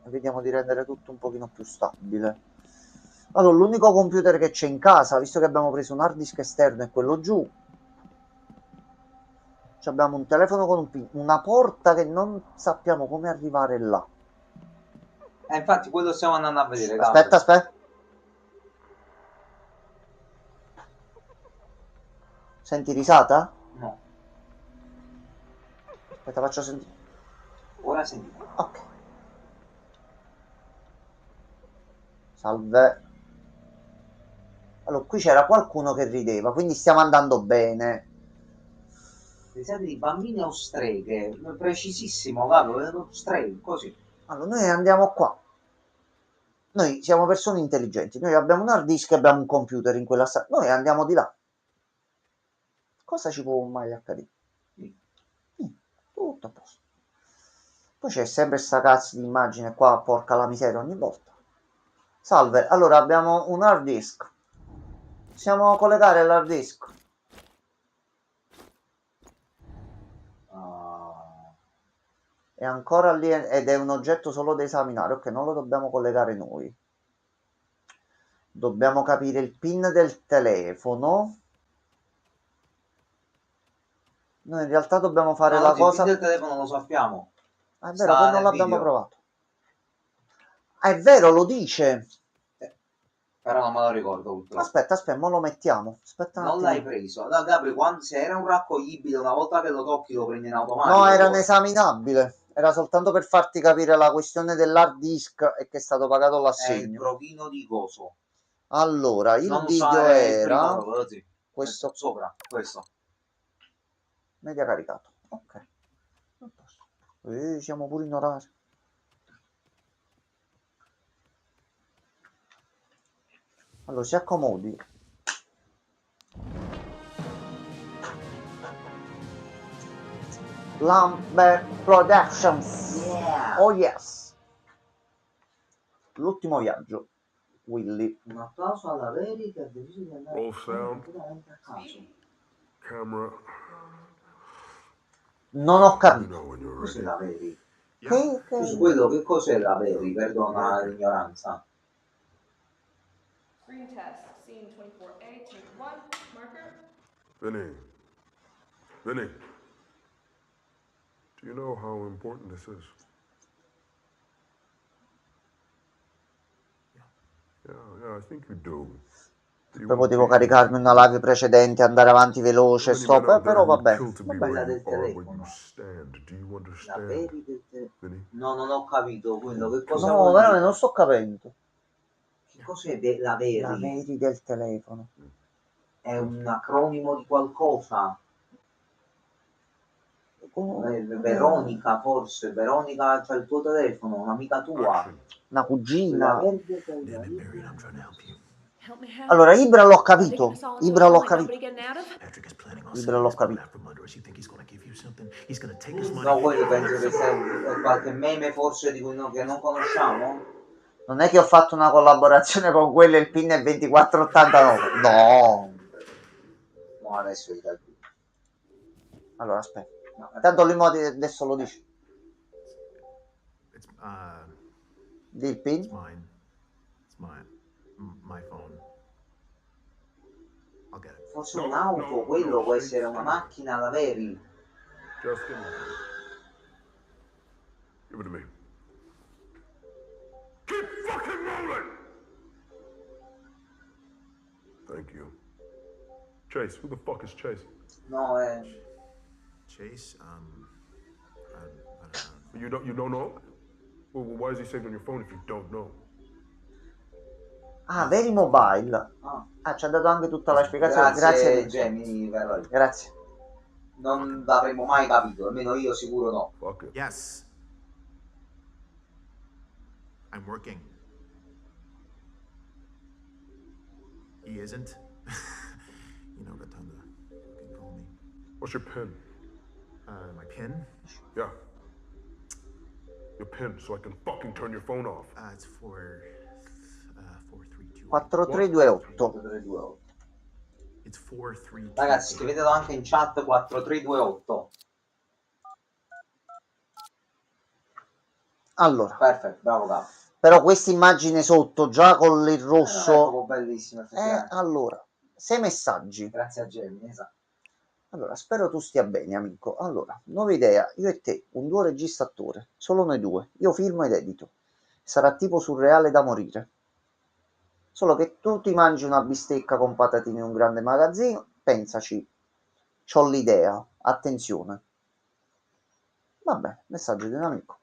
e vediamo di rendere tutto un pochino più stabile. Allora, l'unico computer che c'è in casa, visto che abbiamo preso un hard disk esterno, è quello giù. Abbiamo un telefono con un PIN, una porta che non sappiamo come arrivare là. Infatti quello stiamo andando a vedere. Aspetta. Senti risata? No. Aspetta, faccio sentire. Ora senti. Ok. Salve. Allora, qui c'era qualcuno che rideva, quindi stiamo andando bene. Siete di bambini o streghe? Precisissimo, guarda, streghe, così. Allora, noi andiamo qua. Noi siamo persone intelligenti, noi abbiamo un hard disk e abbiamo un computer in quella stanza, noi andiamo di là. Cosa ci può mai accadere? Tutto a posto. Poi c'è sempre sta cazzo di immagine qua, porca la miseria, ogni volta. Salve, allora abbiamo un hard disk. Possiamo collegare l'hard disk? È ancora lì ed è un oggetto solo da esaminare. Ok, non lo dobbiamo collegare noi. Dobbiamo capire il PIN del telefono. Noi in realtà dobbiamo fare la cosa... Il PIN del telefono lo sappiamo. Ah, è vero, poi non l'abbiamo provato. Ah, è vero, lo dice. Però non me lo ricordo purtroppo. Aspetta, mo lo mettiamo. Aspetta non l'hai preso. No, Gabri, se era un raccoglibile, una volta che lo tocchi lo prendi in automatico. No, era un esaminabile. Era soltanto per farti capire la questione dell'hard disk e che è stato pagato l'assegno. È il provino di coso. Allora, il video era... questo sopra, questo. Media caricato. Ok. Siamo pure in orario. Allora, si accomodi. Lambert Productions. Yeah. Oh yes. L'ultimo viaggio. Willy. Un applauso alla Veri che ha deciso di andare completamente a caso. Camera. Non ho capito. Cos'è la Veri? Che cos'è la Veri? Perdona l'ignoranza. Screen test, scene 24A, take 1, marker. Vinny, do you know how important this is? Yeah, I think you do. Poi potevo caricarmi una live precedente, andare avanti veloce, stop, però vabbè. Quella del telefono. La Veri del telefono. No, non ho capito quello. Che cosa No, veramente non sto capendo. Che cos'è la Veri? La Veri del telefono. È un acronimo di qualcosa. Veronica, forse. Veronica c'ha il tuo telefono, un'amica tua. Una cugina. Help me help. Allora, Ibra l'ho capito. Taking us all into Ibra a l'ho hole like capito. nobody getting out of? Ibra l'ho capito. No, quello penso che sia qualche meme forse di cui che non conosciamo. Non è che ho fatto una collaborazione con quello e il PIN è 2489. No. No, adesso gli dai. Allora, aspetta. Tanto lui adesso lo dice. Di il PIN? Forse un'auto, quello può essere una macchina, la Veri. Just give it to me. Keep fucking rolling! Thank you. Chase, who the fuck is Chase? No, Chase, I don't know. You don't know? Well, why is he saved on your phone if you don't know? Ah, Very Mobile. Ci ha dato anche tutta la spiegazione. Grazie Jamie. Grazie. Non l'avremmo mai capito, almeno io sicuro no. Fuck it. Yes. I'm working. He isn't? You know, got time to fucking call me. What's your pin? My pin? Yeah. Your pin, so I can fucking turn your phone off. It's for 4328. 4328. It's 4328. Ragazzi, scrivetelo anche in chat 4328. Allora. Perfetto, bravo capo. Però questa immagine sotto, già con il rosso... È proprio bellissima. Allora, 6 messaggi. Grazie a Jamie, esatto. Allora, spero tu stia bene, amico. Allora, nuova idea, io e te, un duo regista-attore, solo noi due. Io filmo ed edito. Sarà tipo surreale da morire. Solo che tu ti mangi una bistecca con patatine in un grande magazzino, pensaci. C'ho l'idea, attenzione. Vabbè, messaggio di un amico.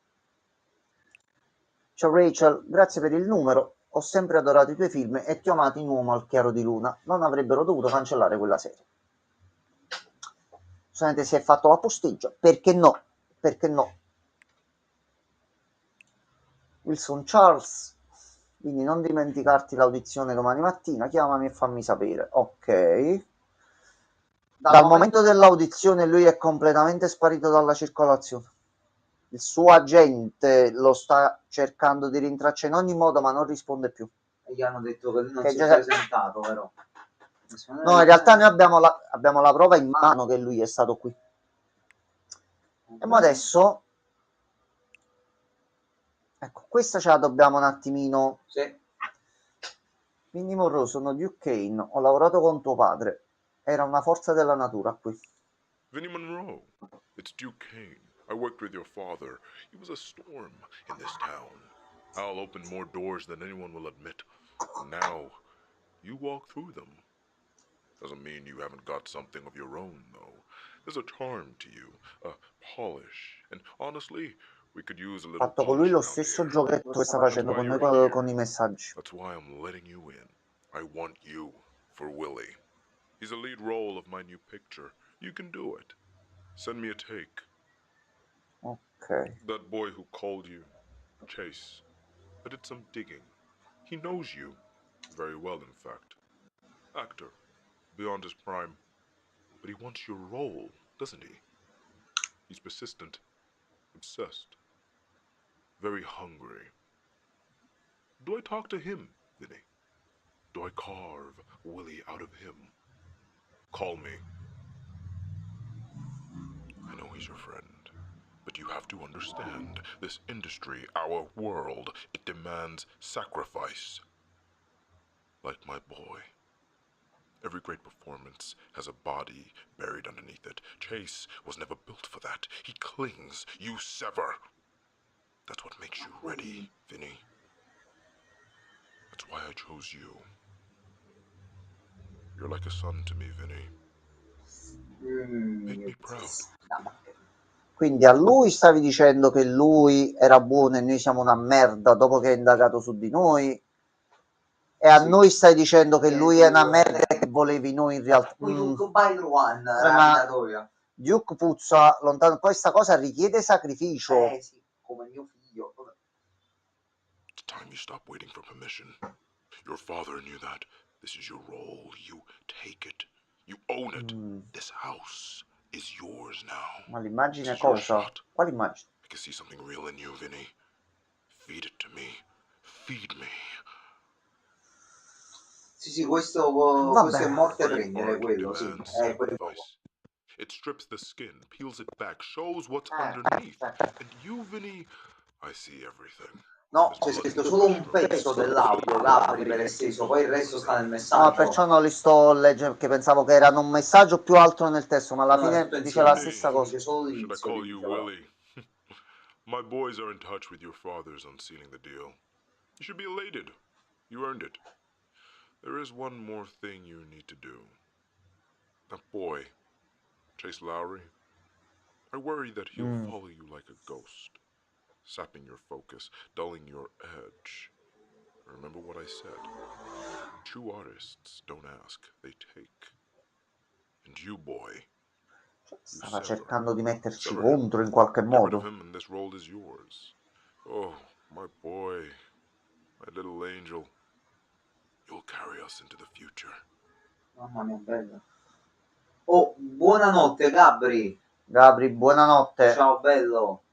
Ciao Rachel, grazie per il numero. Ho sempre adorato i tuoi film e ti ho amato in Uomo al chiaro di luna. Non avrebbero dovuto cancellare quella serie. Solamente si è fatto la posteggia. Perché no? Perché no? Wilson Charles. quindi non dimenticarti l'audizione domani mattina, chiamami e fammi sapere. Ok. Dal momento dell'audizione lui è completamente sparito dalla circolazione. Il suo agente lo sta cercando di rintracciare in ogni modo, ma non risponde più. E gli hanno detto che lui non Che si già- è presentato, però. No, in realtà noi abbiamo la prova in mano che lui è stato qui. E mo adesso, ecco, questa ce la dobbiamo un attimino. Sì. Quindi Monroe, sono Duke Kane, ho lavorato con tuo padre, era una forza della natura qui. Vinnie Monroe, it's Duke Kane. I worked with your father. He was a storm in this town. Al opened more doors than anyone will admit. Now, you walk through them. Doesn't mean you haven't got something of your own, though. There's a charm to you, a polish, and honestly, we could use a little Fatto con lui polish lo around stesso here. giochetto che sta That's facendo why con noi you're here. con i messaggi. That's why I'm letting you in. I want you for Willie. He's a lead role of my new picture. You can do it. Send me a take. Ok. That boy who called you, Chase, I did some digging. He knows you. Very well, in fact. Actor. Beyond his prime. But he wants your role, doesn't he? He's persistent. Obsessed. Very hungry. Do I talk to him, Vinny? Do I carve Willie out of him? Call me. I know he's your friend. But you have to understand, this industry, our world, it demands sacrifice. Like my boy. Every great performance has a body buried underneath it. Chase was never built for that. He clings. You sever. That's what makes you ready, Vinny. That's why I chose you. You're like a son to me, Vinny. Make me proud. Quindi a lui stavi dicendo che lui era buono e noi siamo una merda dopo che è indagato su di noi, e a noi stai dicendo che lui è una merda e che volevi noi in realtà. Ma Duke puzza lontano, questa cosa richiede sacrificio. Sì, come mio figlio. It's time you stop waiting for permission. Your father knew that. This is your role. You take it. You own it. This house is yours now. Ma l'immagine This is your cosa? shot. Quale immagine? I can see something real in you, Vinny. Feed it to me. Feed me. Sì, questo è morte prendere, quello, sì. Quello. It strips the skin, peels it back, shows what's underneath. And you, Vinny, I see everything. No, c'è scritto solo un pezzo dell'audio, Gabri, per esteso, poi il resto sta nel messaggio. No, perciò non li sto leggendo, perché pensavo che erano un messaggio più altro nel testo, ma alla fine dice la stessa cosa. Should I call you Willie? My boys are in touch with your fathers on sealing the deal. You should be elated. You earned it. There is one more thing you need to do. That boy, Chase Lowry, I worry that he'll follow you like a ghost, sapping your focus, dulling your edge. Remember what I said. True artists don't ask, they take. And you, boy, Stava cercando di metterci contro in qualche modo. and this role is yours. Oh, my boy, my little angel. You'll carry us into the future. Mamma mia, bello. Oh, buonanotte, Gabri. Gabri, buonanotte. Ciao, bello.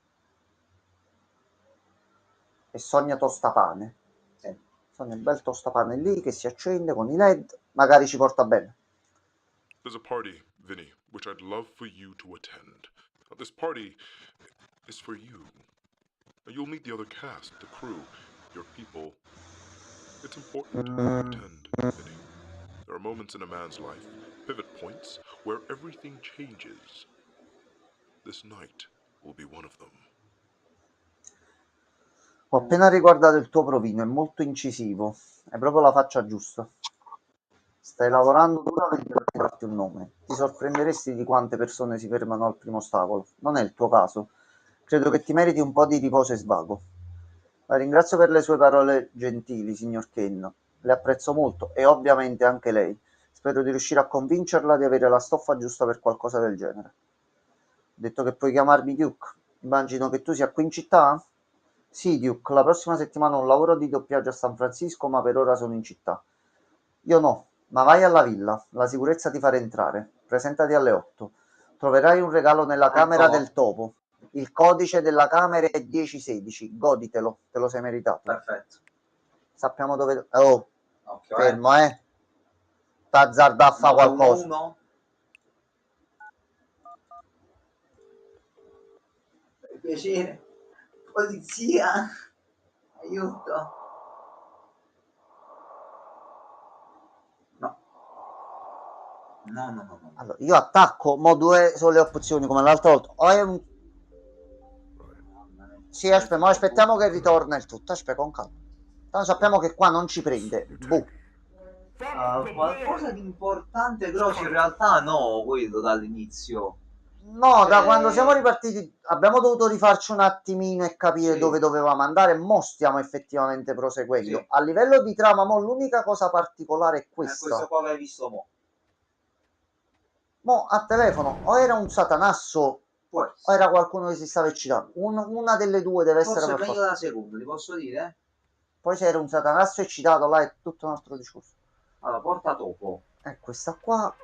E sogna tostapane. Sì. Sogna il bel tostapane lì che si accende con i LED, magari ci porta bene. There's a party, Vinny, which I'd love for you to attend. This party is for you. You'll meet the other cast, the crew, your people. It's important to attend, Vinny. There are moments in a man's life, pivot points, where everything changes. This night will be one of them. Ho appena riguardato il tuo provino, è molto incisivo, è proprio la faccia giusta. Stai lavorando duramente per farti un nome. Ti sorprenderesti di quante persone si fermano al primo ostacolo. Non è il tuo caso. Credo che ti meriti un po' di riposo e svago. La ringrazio per le sue parole gentili, signor Kane. Le apprezzo molto e ovviamente anche lei. Spero di riuscire a convincerla di avere la stoffa giusta per qualcosa del genere. Ho detto che puoi chiamarmi Duke. Immagino che tu sia qui in città? Sì, Duke, la prossima settimana ho un lavoro di doppiaggio a San Francisco, ma per ora sono in città. Io no, ma vai alla villa, la sicurezza ti farà entrare. Presentati alle 8. Troverai un regalo nella camera del topo. Il codice della camera è 1016. Goditelo, te lo sei meritato. Perfetto. Sappiamo dove... Oh, Occhio, fermo, T'azzarda a fa qualcosa. 911. Per piacere. Polizia. Aiuto. No. No. Allora, io attacco, mo due sono le opzioni come l'altra volta. O è un... Sì, aspetta, ma aspettiamo che ritorna il tutto. Aspetta, con calma. Tanto sappiamo che qua non ci prende. Boh. Qualcosa di importante, grosso in realtà no, quello dall'inizio. No, da quando siamo ripartiti abbiamo dovuto rifarci un attimino e capire Sì. dove dovevamo andare. Mo stiamo effettivamente proseguendo. Sì. A livello di trama, mo l'unica cosa particolare è Questo questa. qua che hai visto mo. Mo a telefono o era un satanasso Può o essere. era qualcuno che si stava eccitando. Una delle due deve essere Forse per meglio forza. la seconda, ti posso dire? Poi se era un satanasso eccitato, là è tutto un altro discorso. Allora, porta topo. Questa qua.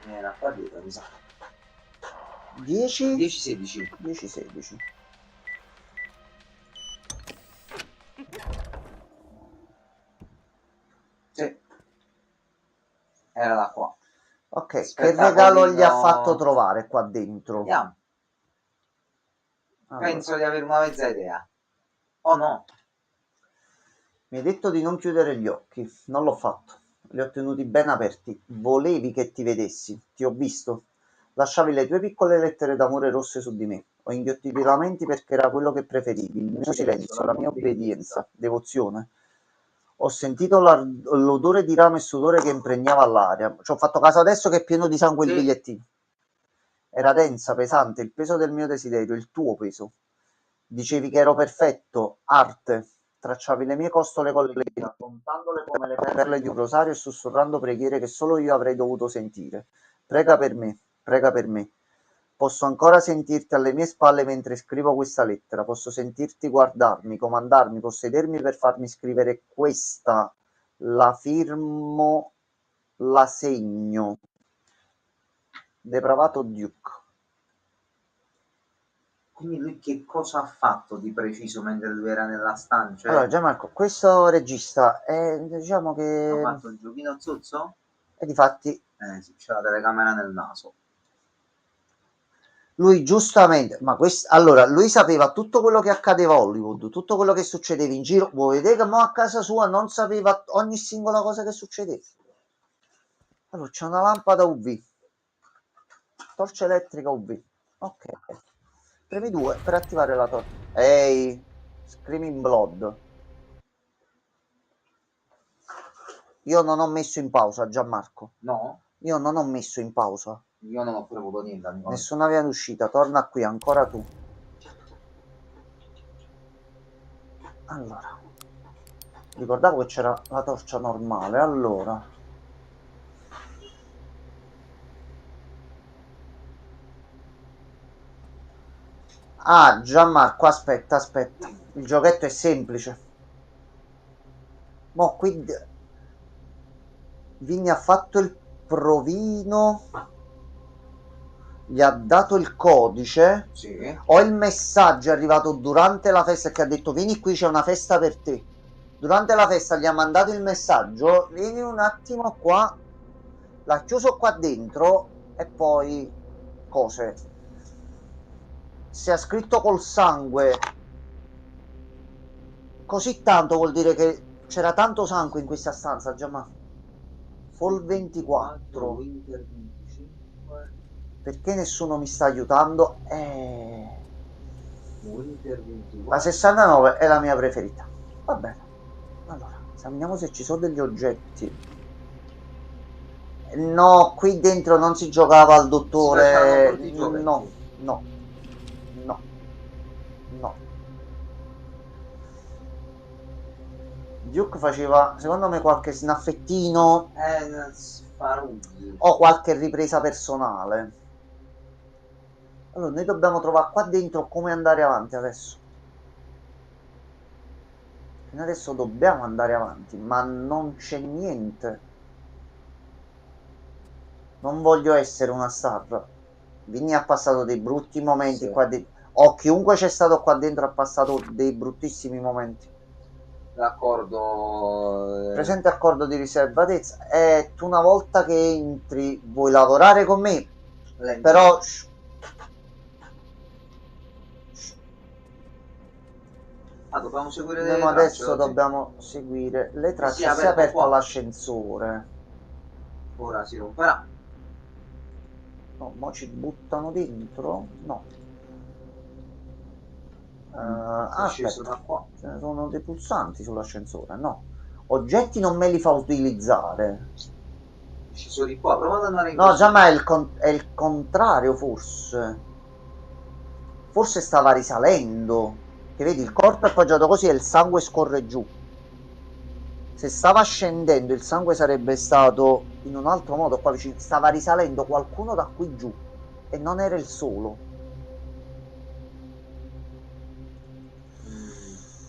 Era qua dietro, mi sa. 10? 10-16. 10-16. Sì. Era da qua. Ok, Aspetta, che regalo Paolino. gli ha fatto trovare qua dentro? Vediamo. Allora, Penso di avere una mezza idea. Oh no. mi hai detto di non chiudere gli occhi, non l'ho fatto. Li ho tenuti ben aperti. Volevi che ti vedessi, ti ho visto. Lasciavi le tue piccole lettere d'amore rosse su di me. Ho inghiottito i lamenti perché era quello che preferivi, il mio silenzio, la mia obbedienza, devozione. Ho sentito l'odore di rame e sudore che impregnava l'aria. Ci ho fatto caso adesso che è pieno di sangue il Sì. bigliettino. Era densa, pesante, il peso del mio desiderio, il tuo peso. Dicevi che ero perfetto, arte. Tracciavi le mie costole con le dita, contandole come le perle di un rosario e sussurrando preghiere che solo io avrei dovuto sentire. Prega per me, prega per me. Posso ancora sentirti alle mie spalle mentre scrivo questa lettera, posso sentirti guardarmi, comandarmi, possedermi per farmi scrivere questa. La firmo, la segno. Depravato Duke. Quindi lui che cosa ha fatto di preciso mentre lui era nella stanza? Cioè, Allora, Gianmarco, questo regista è, diciamo ha che fatto il giochino zozzo? è difatti Sì, c'è la telecamera nel naso. lui giustamente, ma allora lui sapeva tutto quello che accadeva a Hollywood, tutto quello che succedeva in giro. Vuoi vedere che mo a casa sua non sapeva ogni singola cosa che succedeva? Allora, c'è una lampada UV, torcia elettrica UV. Ok, premi 2 per attivare la torcia. Ehi, Screaming Blood. Io non ho messo in pausa, Gianmarco. No? Io non ho messo in pausa. Io non ho premuto niente. Nessuna via d'uscita, torna qui, ancora tu. Allora, ricordavo che c'era la torcia normale, allora. Ah, Gianmarco, aspetta. Il giochetto è semplice. Mo qui Vigni ha fatto il provino, gli ha dato il codice. Sì. O il messaggio è arrivato durante la festa che ha detto vieni qui, c'è una festa per te. Durante la festa gli ha mandato il messaggio, vieni un attimo qua, l'ha chiuso qua dentro e poi cose. Se ha scritto col sangue così tanto vuol dire che c'era tanto sangue in questa stanza, Giamma. Fall 24. Winter 25. Perché nessuno mi sta aiutando? Winter 24. La 69 è la mia preferita. Va bene. Allora, esaminiamo se ci sono degli oggetti. No, qui dentro non si giocava al dottore. No. Duke faceva, secondo me, qualche snaffettino Sfarugli. o qualche ripresa personale. Allora, noi dobbiamo trovare qua dentro come andare avanti adesso. Noi adesso dobbiamo andare avanti, ma non c'è niente. Non voglio essere una star. Vinny ha passato dei brutti momenti Sì. qua dentro. O chiunque c'è stato qua dentro ha passato dei bruttissimi momenti. D'accordo. Presente accordo di riservatezza. E tu una volta che entri vuoi lavorare con me. Lento. Però Dobbiamo seguire noi le tracce adesso oggi. dobbiamo seguire le tracce. si Si è è aperto aperto qua. l'ascensore. Ora si romperà. No, mo ci buttano dentro? No. Sono sceso Aspetta, da qua. ce ne sono dei pulsanti sull'ascensore, no. Oggetti non me li fa utilizzare. Sceso di qua. Prova ad andare in No, questo. già ma è il contrario forse. Forse stava risalendo. Che vedi, il corpo è appoggiato così e il sangue scorre giù. Se stava scendendo il sangue sarebbe stato in un altro modo qua vicino. Stava risalendo qualcuno da qui giù. E non era il solo.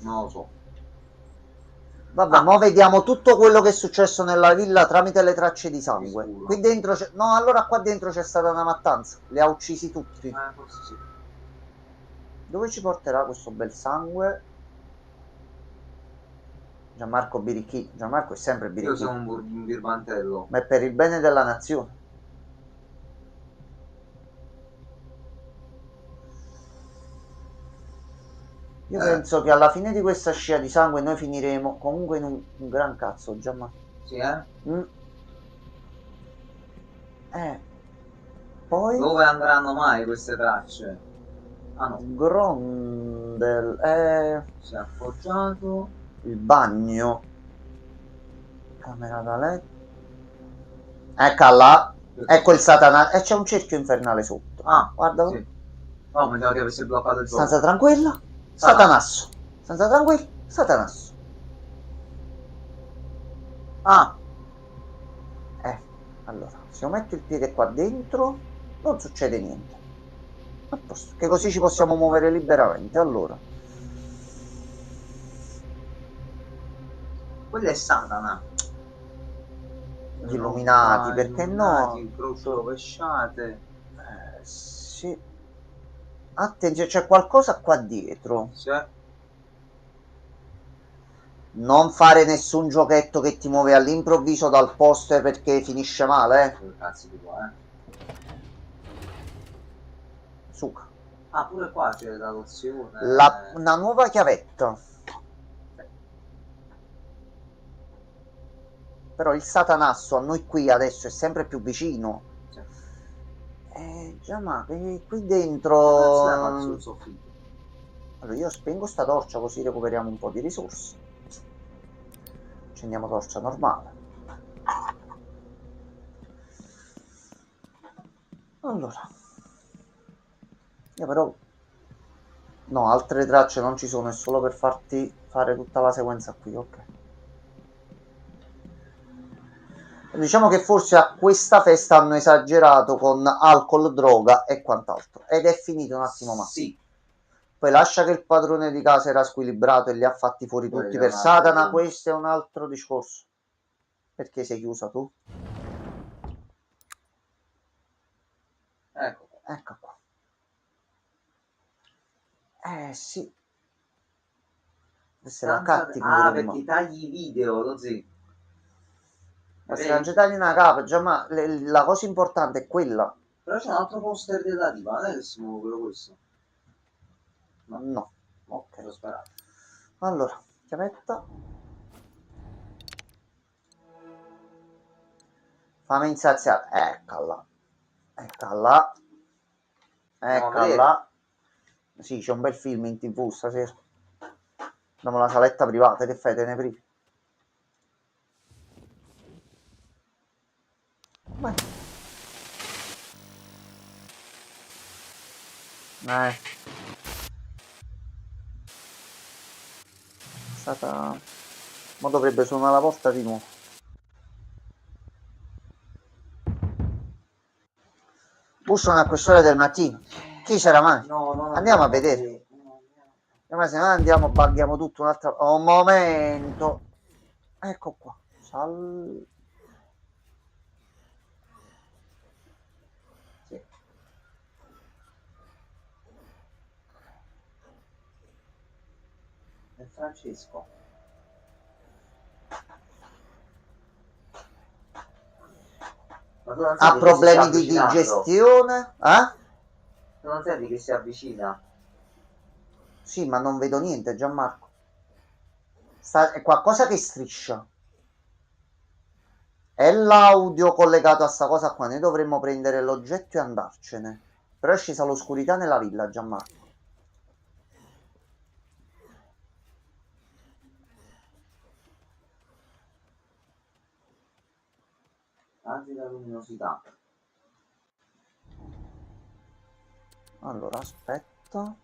Non lo so. Vabbè, mo vediamo tutto quello che è successo nella villa tramite le tracce di Di sangue. sicuro. Qui dentro c'è... No, allora qua dentro c'è stata una mattanza. Li ha uccisi tutti. Forse sì. Dove ci porterà questo bel sangue? Gianmarco birichino. Gianmarco è sempre Io birichino. sono un birbantello. Ma è per il bene della nazione. Io penso che alla fine di questa scia di sangue noi finiremo comunque in un gran cazzo, Gianmarco. Sì, eh? Poi... Dove andranno mai queste tracce? Ah no, Grondel... si è appoggiato. Il bagno. Camera da letto. Eccola. Ecco il satana. E c'è un cerchio infernale sotto. Ah, Guardalo. sì. No, pensavo che avesse bloccato il gioco. Stanza tranquilla. Satanasso. Stanza tranquilla. Satanasso. Ah, Allora, se io metto il piede qua dentro, non succede niente. A posto. Che così ci possiamo muovere liberamente. Allora. quella è Satana. Gli illuminati, perché no? Croci rovesciate. Sì. Attenzione, c'è qualcosa qua dietro. Sì. Non fare nessun giochetto che ti muove all'improvviso dal posto perché finisce male, Che cazzo di qua, Suca. Ah, pure qua c'è l'adozione. Una nuova chiavetta. Però il satanasso a noi qui adesso è sempre più vicino. Già ma qui dentro... Allora io spengo sta torcia così recuperiamo un po' di risorse. Accendiamo torcia normale. Allora. Io però... No, altre tracce non ci sono, è solo per farti fare tutta la sequenza qui, ok. Diciamo che forse a questa festa hanno esagerato con alcol, droga e quant'altro. Ed è finito un attimo ma. Sì. Poi lascia che il padrone di casa era squilibrato e li ha fatti fuori tutti per Satana, questo è un altro discorso. Perché sei chiusa tu? Ecco qua. Sì. Se la catti perché tagli i video, così. Ma se non ci tagli una capa, già ma la cosa importante è quella. Però c'è un altro poster della diva, non è che si muove quello questo? No. Ok. L'ho sparato. Allora, chiavetta. Fammi insaziare. Eccola. Eccola. Eccola. Sì, c'è un bel film in TV stasera. Andiamo alla saletta privata, che fai? Te ne privi? Vai. È stata Ma dovrebbe suonare la porta di nuovo. Bussano a quest'ora del mattino. Chi c'era mai? No, non Andiamo a vedere. Ma se no andiamo, baghiamo tutto un altro... Un momento. Ecco qua. Sì. È Francesco. Ma tu non Ha senti che si sta problemi di avvicinando? digestione? Tu non senti che si avvicina? Sì, ma non vedo niente, Gianmarco. È qualcosa che striscia. È l'audio collegato a sta cosa qua. Noi dovremmo prendere l'oggetto e andarcene. Però è scesa l'oscurità nella villa, Gianmarco. Anzi, la luminosità. Allora, aspetta.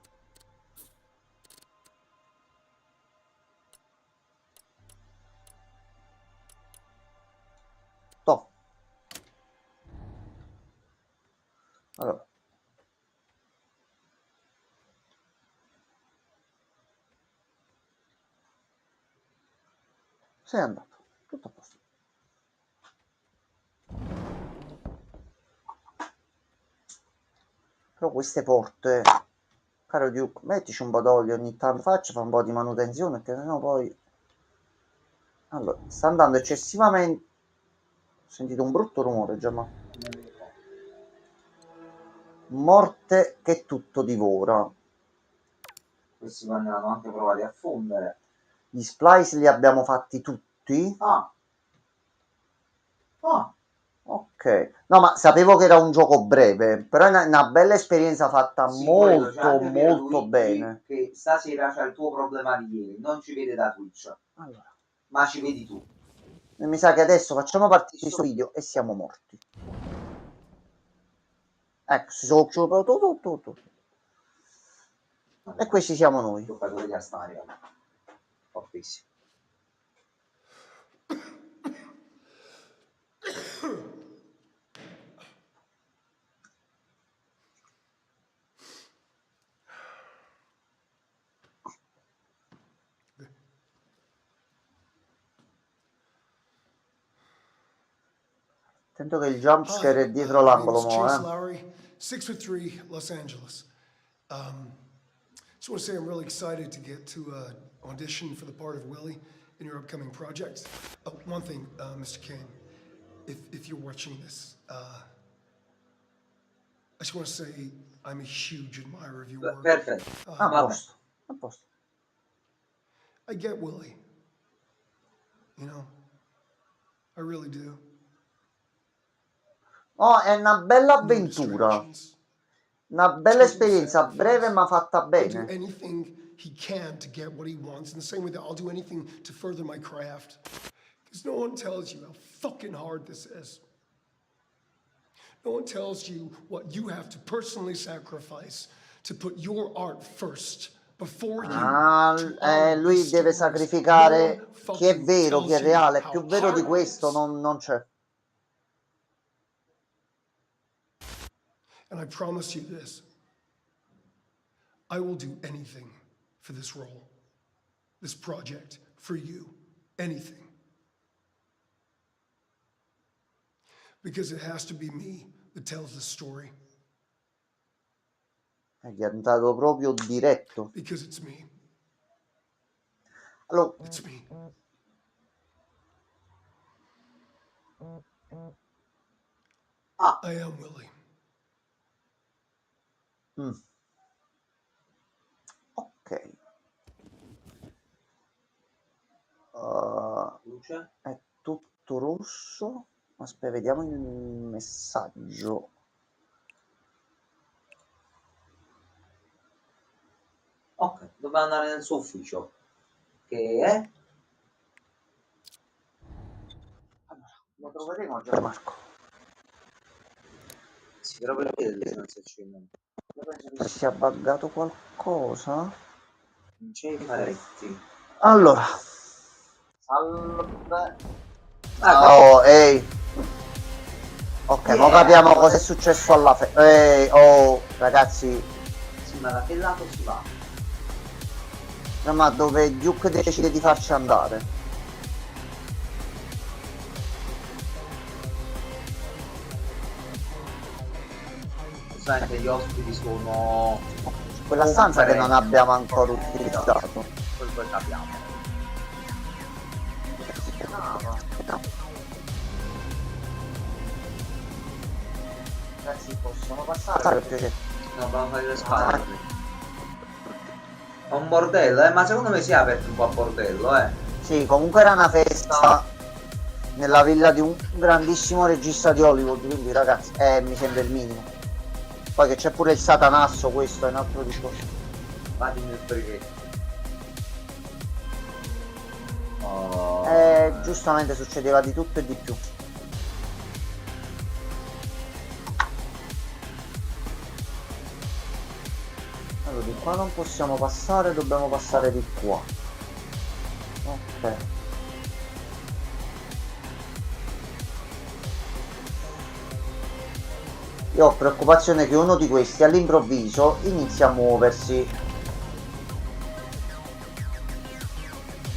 Toh. Allora. Sei andato. Tutto a posto. Però queste porte, caro Duke, mettici un po' d'olio ogni tanto, fa un po' di manutenzione, perché sennò poi... Allora, sta andando eccessivamente... Ho sentito un brutto rumore, Giamma. Morte che tutto divora. Questi andranno anche provati a fondere. Gli splice li abbiamo fatti tutti. Ah. Ok. No, ma sapevo che era un gioco breve, però è una bella esperienza fatta Sì, molto bene. Che stasera c'è il tuo problema di ieri, non ci vede da Twitch. Allora. Ma ci vedi tu. E mi sa che adesso facciamo partire questo video e siamo morti. Ecco, si sono tutto. E questi siamo noi. Giocatore di Astaria. Fortissimo. Attento che il jumpscare è dietro l'angolo, My name is Chase mo, Lowry, 6'3", Los Angeles. Just want to say I'm really excited to get to audition for the part of Willie in your upcoming project. Oh, one thing, Mr. Kane, if you're watching this, I just want to say I'm a huge admirer of your work. Perfetto. A posto. I get Willie. You know, I really do. Oh, è una bella No avventura. distractions. Una bella esperienza breve ma fatta He'll bene. do anything he can to get what he wants, in the same way that I'll do anything to further my craft. Because no one tells you how fucking hard this is. No one tells you what you have to personally sacrifice to put your art first before you. Lui deve sacrificare chi è vero, chi è reale. Più vero di questo non c'è. And I promise you this. I will do anything for this role, this project, for you. Anything. Because it has to be me that tells the story. È diventato proprio diretto. Because it's me. Allora, It's me. I am Willie. ok. Luce? È tutto rosso. Aspetta, vediamo il messaggio. Ok, dobbiamo andare nel suo ufficio. Che è? Allora, lo troveremo già, Marco. Sì, però perché non si accende? Io penso che sia buggato qualcosa. Non c'è i faretti. Allora, Salve. Oh, ehi. Ok, Yeah. mo capiamo cosa è successo alla Ehi, oh, ragazzi. Sì, ma da che lato si va? No, ma dove Duke decide di farci andare? Giustamente gli ospiti sono... Quella stanza che non abbiamo ancora utilizzato. Poi capiamo. Ragazzi, possiamo passare per piacere? No, dobbiamo fare le spalle. È un bordello, ma secondo me si è aperto un po' a bordello, Sì, comunque era una festa nella villa di un grandissimo regista di Hollywood, quindi ragazzi, mi sembra il minimo. Poi che c'è pure il satanasso, questo è un altro discorso. Vadi nel brighetto. Giustamente succedeva di tutto e di più. Allora, di qua non possiamo passare, dobbiamo passare di qua. Ok. Io ho preoccupazione che uno di questi all'improvviso inizi a muoversi.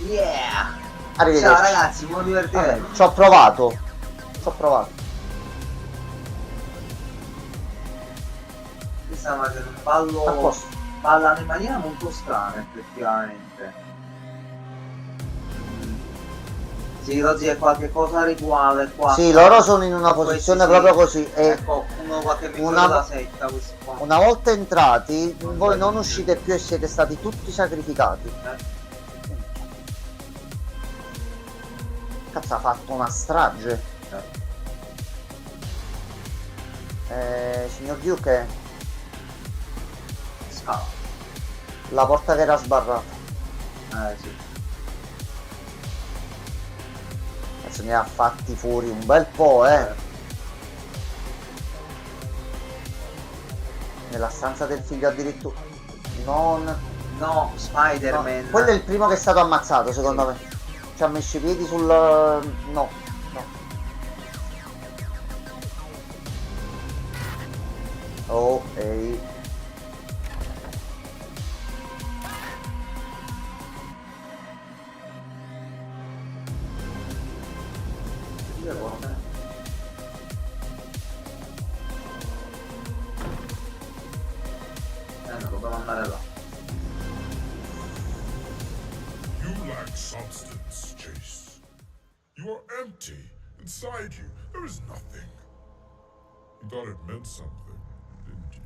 Yeah! Arrivederci. Ciao ragazzi, buon divertimento. Ci ho provato. Qui stiamo facendo un A ballo. posto. Ballano in maniera molto strana, effettivamente. Sì, così è qualche cosa rituale qua. Sì, loro sono in una posizione Questi sì. proprio così. E Ecco, uno qualche piccolo una- della setta, questi qua. una volta entrati, voi non uscite più e siete stati tutti sacrificati. Cazzo, ha fatto una strage. Signor Duke, Scala. la porta che era sbarrata. Sì. Adesso ne ha fatti fuori un bel po', Nella stanza del figlio addirittura. Non... No, Spider-Man. No, quello è il primo che è stato ammazzato, secondo me. Ci ha messo i piedi sul... No, no. Oh, ehi. No, dobbiamo andare là. You lack substance, Chase. You are empty. Inside you, there is nothing. You thought it meant something, didn't you?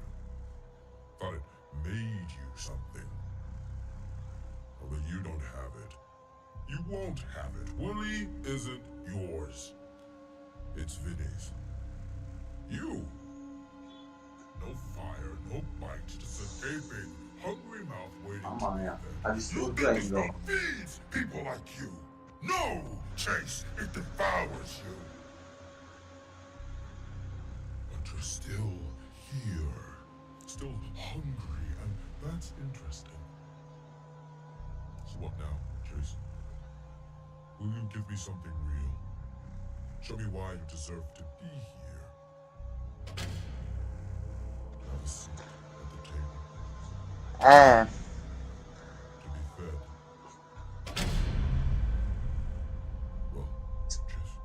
Thought it made you something. Well, then you don't have it. You won't have it. Willie isn't yours. It's Vinny's. You. No fire, no bite, just a gaping, hungry mouth waiting to Mamma be mia, fed. sta You think this distruggendo. thing feeds people like you? No, Chase, it devours you. But you're still here, still hungry, and that's interesting. So what now, Chase? Will you give me something real? Show me why you deserve to be here. Have a seat at the table. To be fed. Well, Chase,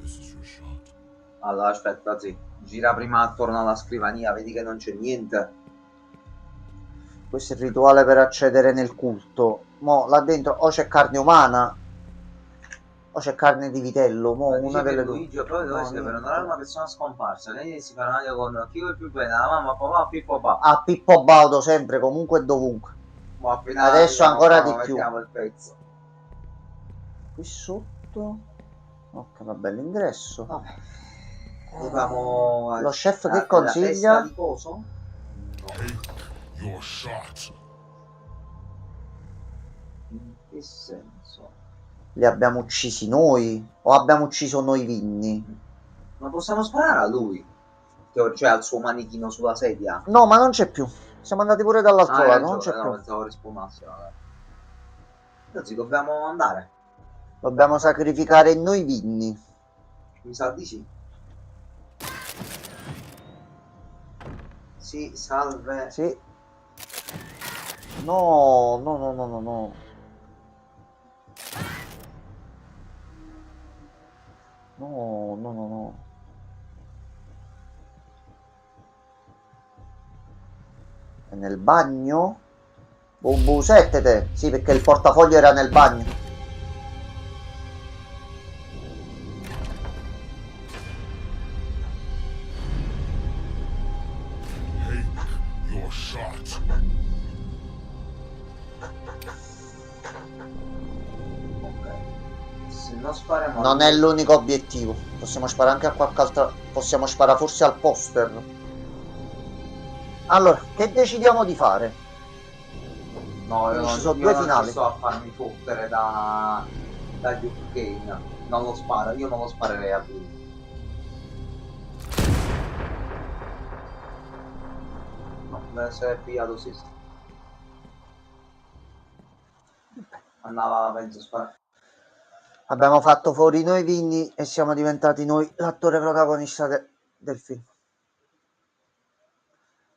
this is your shot. Allora, aspetta, sì. Gira prima attorno alla scrivania, vedi che non c'è niente. Questo è il rituale per accedere nel culto. Mo là dentro o c'è carne umana o c'è carne di vitello. Mo Ma una dice che delle due. Luigi è proprio dove No, si deve niente. onorare una persona scomparsa. Lei si farà meglio con chi vuoi più bene, la mamma, papà, Pippo, papà. A Pippo Baudo sempre, comunque e dovunque. Ma appena Adesso arriviamo ancora qua, di più. mettiamo il pezzo. Qui sotto. Ok, vabbè, l'ingresso. Vabbè. Dobbiamo... Lo chef la- che la consiglia? testa di coso? Take your shot. In che senso? Li abbiamo uccisi noi? O abbiamo ucciso noi Vinni? Ma possiamo sparare a lui? Cioè al suo manichino sulla sedia? No, ma non c'è più. Siamo andati pure dall'altro Ah, hai lato, non ragione, c'è no, più. pensavo rispomasse. Vabbè. Anzi, dobbiamo andare. Dobbiamo sacrificare noi Vinni. Mi sa di sì. Sì, salve. Sì. No, no, no, no, no, no. No, no, no, no. È nel bagno? Bubu, settete. Sì, perché il portafoglio era nel bagno. Take your shot. Ok. Se non spariamo... Non è l'unico obiettivo. Possiamo sparare anche a qualche altra. Possiamo sparare forse al poster. Allora, che decidiamo di fare? No, io, Ci sono io due non finali. ci sto a farmi fottere da Duke Kane. Non lo spara, io non lo sparerei a lui. No, me ne sarei pigliato sì. Andava, penso, a sparare. Abbiamo fatto fuori noi Vinni e siamo diventati noi l'attore protagonista del film.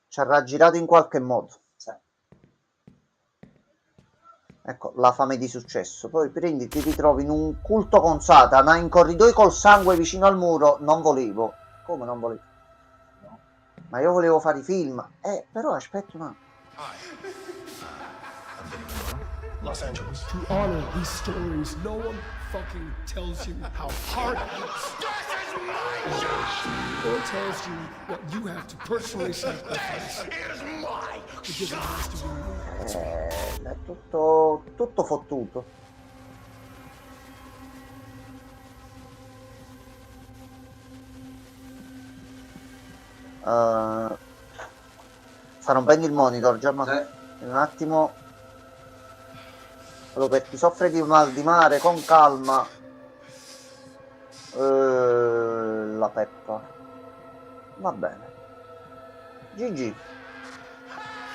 Ci ha raggirato in qualche modo. Sì. Ecco, la fame di successo. Poi prendi, ti ritrovi in un culto con Satana, in corridoi col sangue vicino al muro. Non volevo. Come non volevo? No. Ma io volevo fare i film. Però aspetta un attimo. Los Angeles. To honor these stories, no one fucking tells you how hard it is. No one tells you what you have to personally sacrifice. Because it has to be È tutto fottuto. Sta rompendo il monitor, Giamma. Sì. Un attimo. Allora, per chi soffre di mal di mare, con calma. La peppa. Va bene. GG.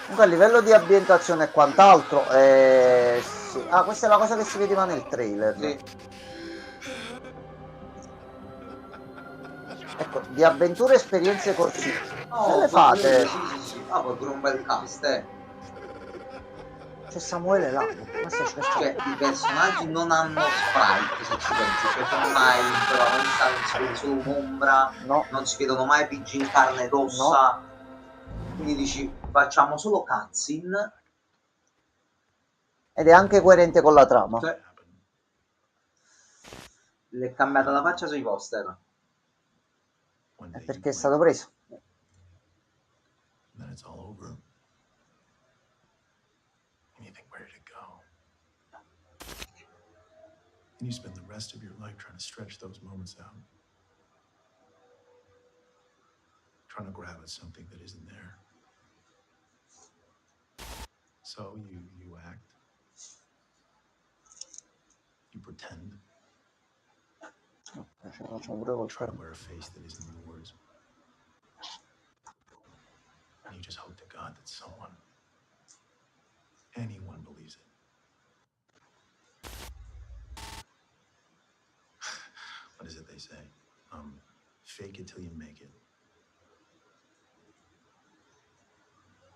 Comunque a livello di ambientazione e quant'altro, sì. Ah, questa è la cosa che si vedeva nel trailer. Sì. Ecco, di avventure e esperienze così. No, Se le fate. Sì. Ah, poi pure un bel cast, C'è Samuele là. Ma stai scherzando? Cioè, i personaggi non hanno sprite, se ci pensi. Cioè, come mai il protagonista non si vede solo un'ombra, No. non si vedono mai PG in carne ed ossa. Quindi dici, facciamo solo cutscene. Ed è anche coerente con la trama. Cioè, le è cambiata la faccia sui poster. È perché è stato preso. Then it's all over. And you think, where did it go? And you spend the rest of your life trying to stretch those moments out. Trying to grab at something that isn't there. So you act. You pretend. Try to wear a face that isn't yours. And you just hope to God that anyone believes it. What is it they say? Fake it till you make it.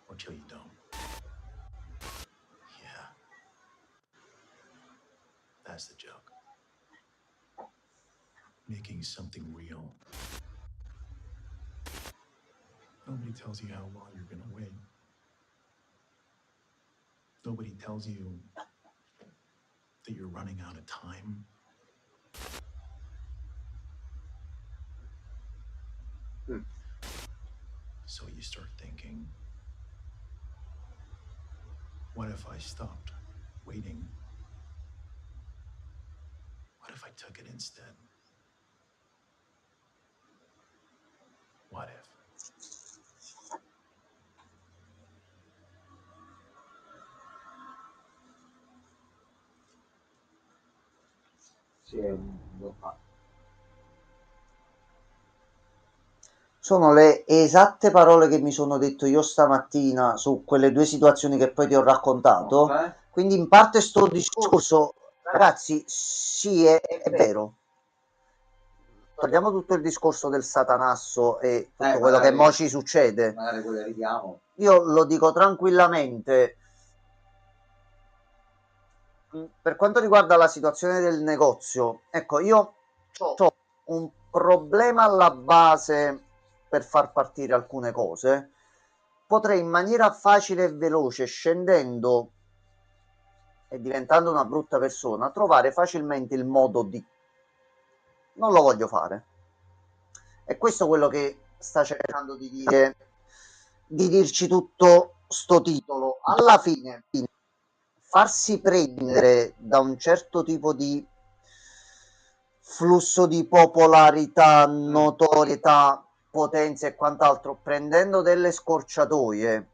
Or till you don't. Yeah. That's the joke. Making something real. Nobody tells you how long you're gonna wait. Nobody tells you that you're running out of time. So you start thinking, what if I stopped waiting? What if I took it instead? What if? Sì, lo fa. Sono le esatte parole che mi sono detto io stamattina su quelle due situazioni che poi ti ho raccontato. Okay. Quindi in parte sto discorso, ragazzi, sì, è vero. Togliamo tutto il discorso del satanasso e tutto quello che magari- mo ci succede. Magari poi arriviamo. Io lo dico tranquillamente. Per quanto riguarda la situazione del negozio, ecco, io ho un problema alla base per far partire alcune cose. Potrei in maniera facile e veloce, scendendo e diventando una brutta persona, trovare facilmente il modo di... Non lo voglio fare. E questo è quello che sta cercando di dire, di dirci tutto sto titolo. Alla fine, farsi prendere da un certo tipo di flusso di popolarità, notorietà, potenza e quant'altro, prendendo delle scorciatoie,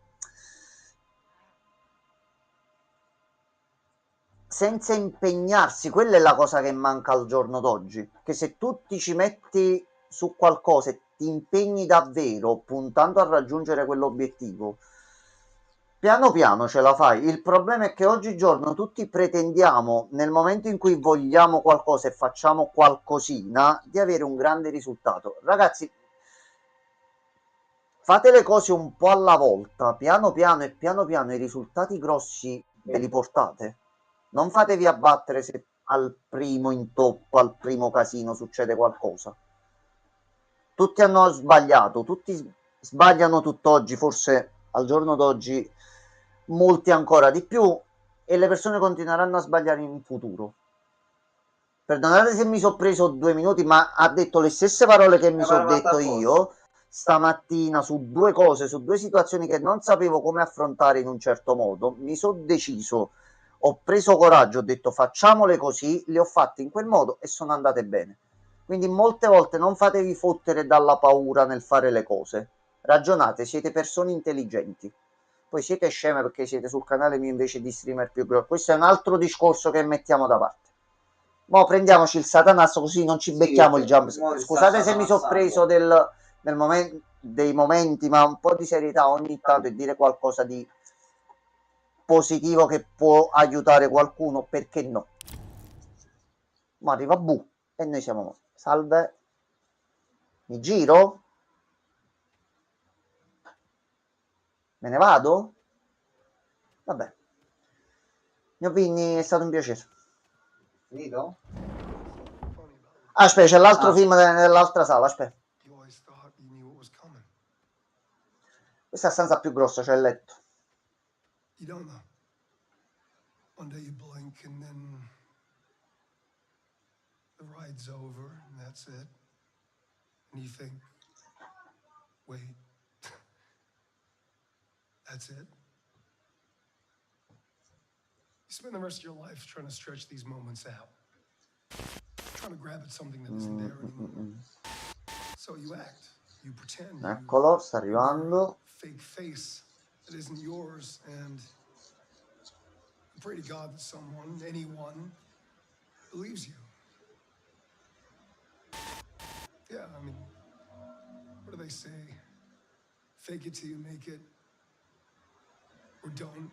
senza impegnarsi, quella è la cosa che manca al giorno d'oggi, che se tu ti ci metti su qualcosa e ti impegni davvero puntando a raggiungere quell'obiettivo, piano piano ce la fai. Il problema è che oggigiorno tutti pretendiamo, nel momento in cui vogliamo qualcosa e facciamo qualcosina, di avere un grande risultato. Ragazzi, fate le cose un po' alla volta, piano piano e piano piano i risultati grossi ve li portate. Non fatevi abbattere se al primo intoppo, al primo casino succede qualcosa. Tutti hanno sbagliato, tutti sbagliano tutt'oggi, forse al giorno d'oggi molti ancora di più, e le persone continueranno a sbagliare in futuro. Perdonate se mi sono preso 2 minuti, ma ha detto le stesse parole che mi sono detto io stamattina su due cose, su due situazioni che non sapevo come affrontare in un certo modo. Mi sono deciso, ho preso coraggio, ho detto facciamole così, le ho fatte in quel modo e sono andate bene. Quindi molte volte non fatevi fottere dalla paura nel fare le cose. Ragionate, siete persone intelligenti. Poi siete sceme perché siete sul canale mio invece di streamer più grossi. Questo è un altro discorso che mettiamo da parte. Mo prendiamoci il satanasso così non ci becchiamo il jump. Scusate se mi sono preso dei momenti, ma un po' di serietà ogni tanto e dire qualcosa di positivo che può aiutare qualcuno, perché no? Ma arriva Bu e noi siamo... Salve. Mi giro? Me ne vado? Vabbè. Mio Pinni, è stato un piacere. Finito? Aspetta, c'è l'altro film nell'altra sala, aspetta. You always thought you knew what was coming. Questa è la stanza più grossa, c'è il letto. You don't know. One day you blink and then the ride's over and that's it. And you think, wait, that's it? You spend the rest of your life trying to stretch these moments out, trying to grab at something that isn't there anymore. So you act, you pretend, you Eccolo, sta wear a arrivando. fake face that isn't yours, and you pray to God that someone, anyone, believes you. Yeah, I mean, what do they say? Fake it till you make it, or don't.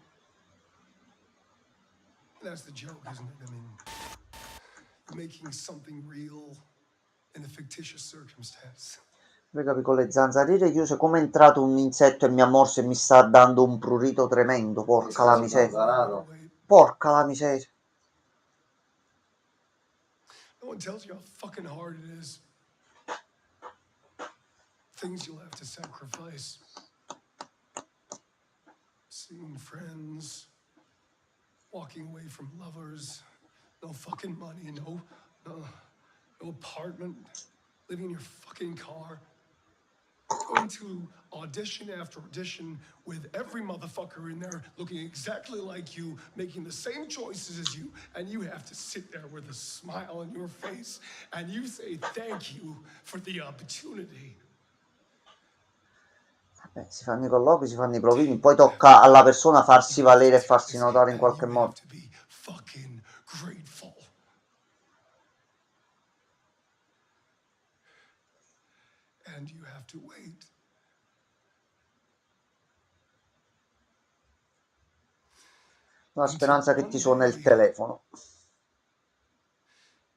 And that's the joke, isn't it? I mean, you're making something real in a fictitious circumstance. Capi con le zanzariere chiuse come è entrato un insetto e mi ha morso e mi sta dando un prurito tremendo. Porca la miseria. Porca la miseria. No one tells you how fucking hard it is. Things you'll have to sacrifice. Seeing friends, walking away from lovers, no fucking money, no apartment, living in your fucking car, going to audition after audition with every motherfucker in there looking exactly like you, making the same choices as you, and you have to sit there with a smile on your face and you say thank you for the opportunity. Si fanno i colloqui, si fanno i provini, poi tocca alla persona farsi valere e farsi notare in qualche modo. Fucking grateful. And you have to wait. La until speranza che one ti suona il day telefono.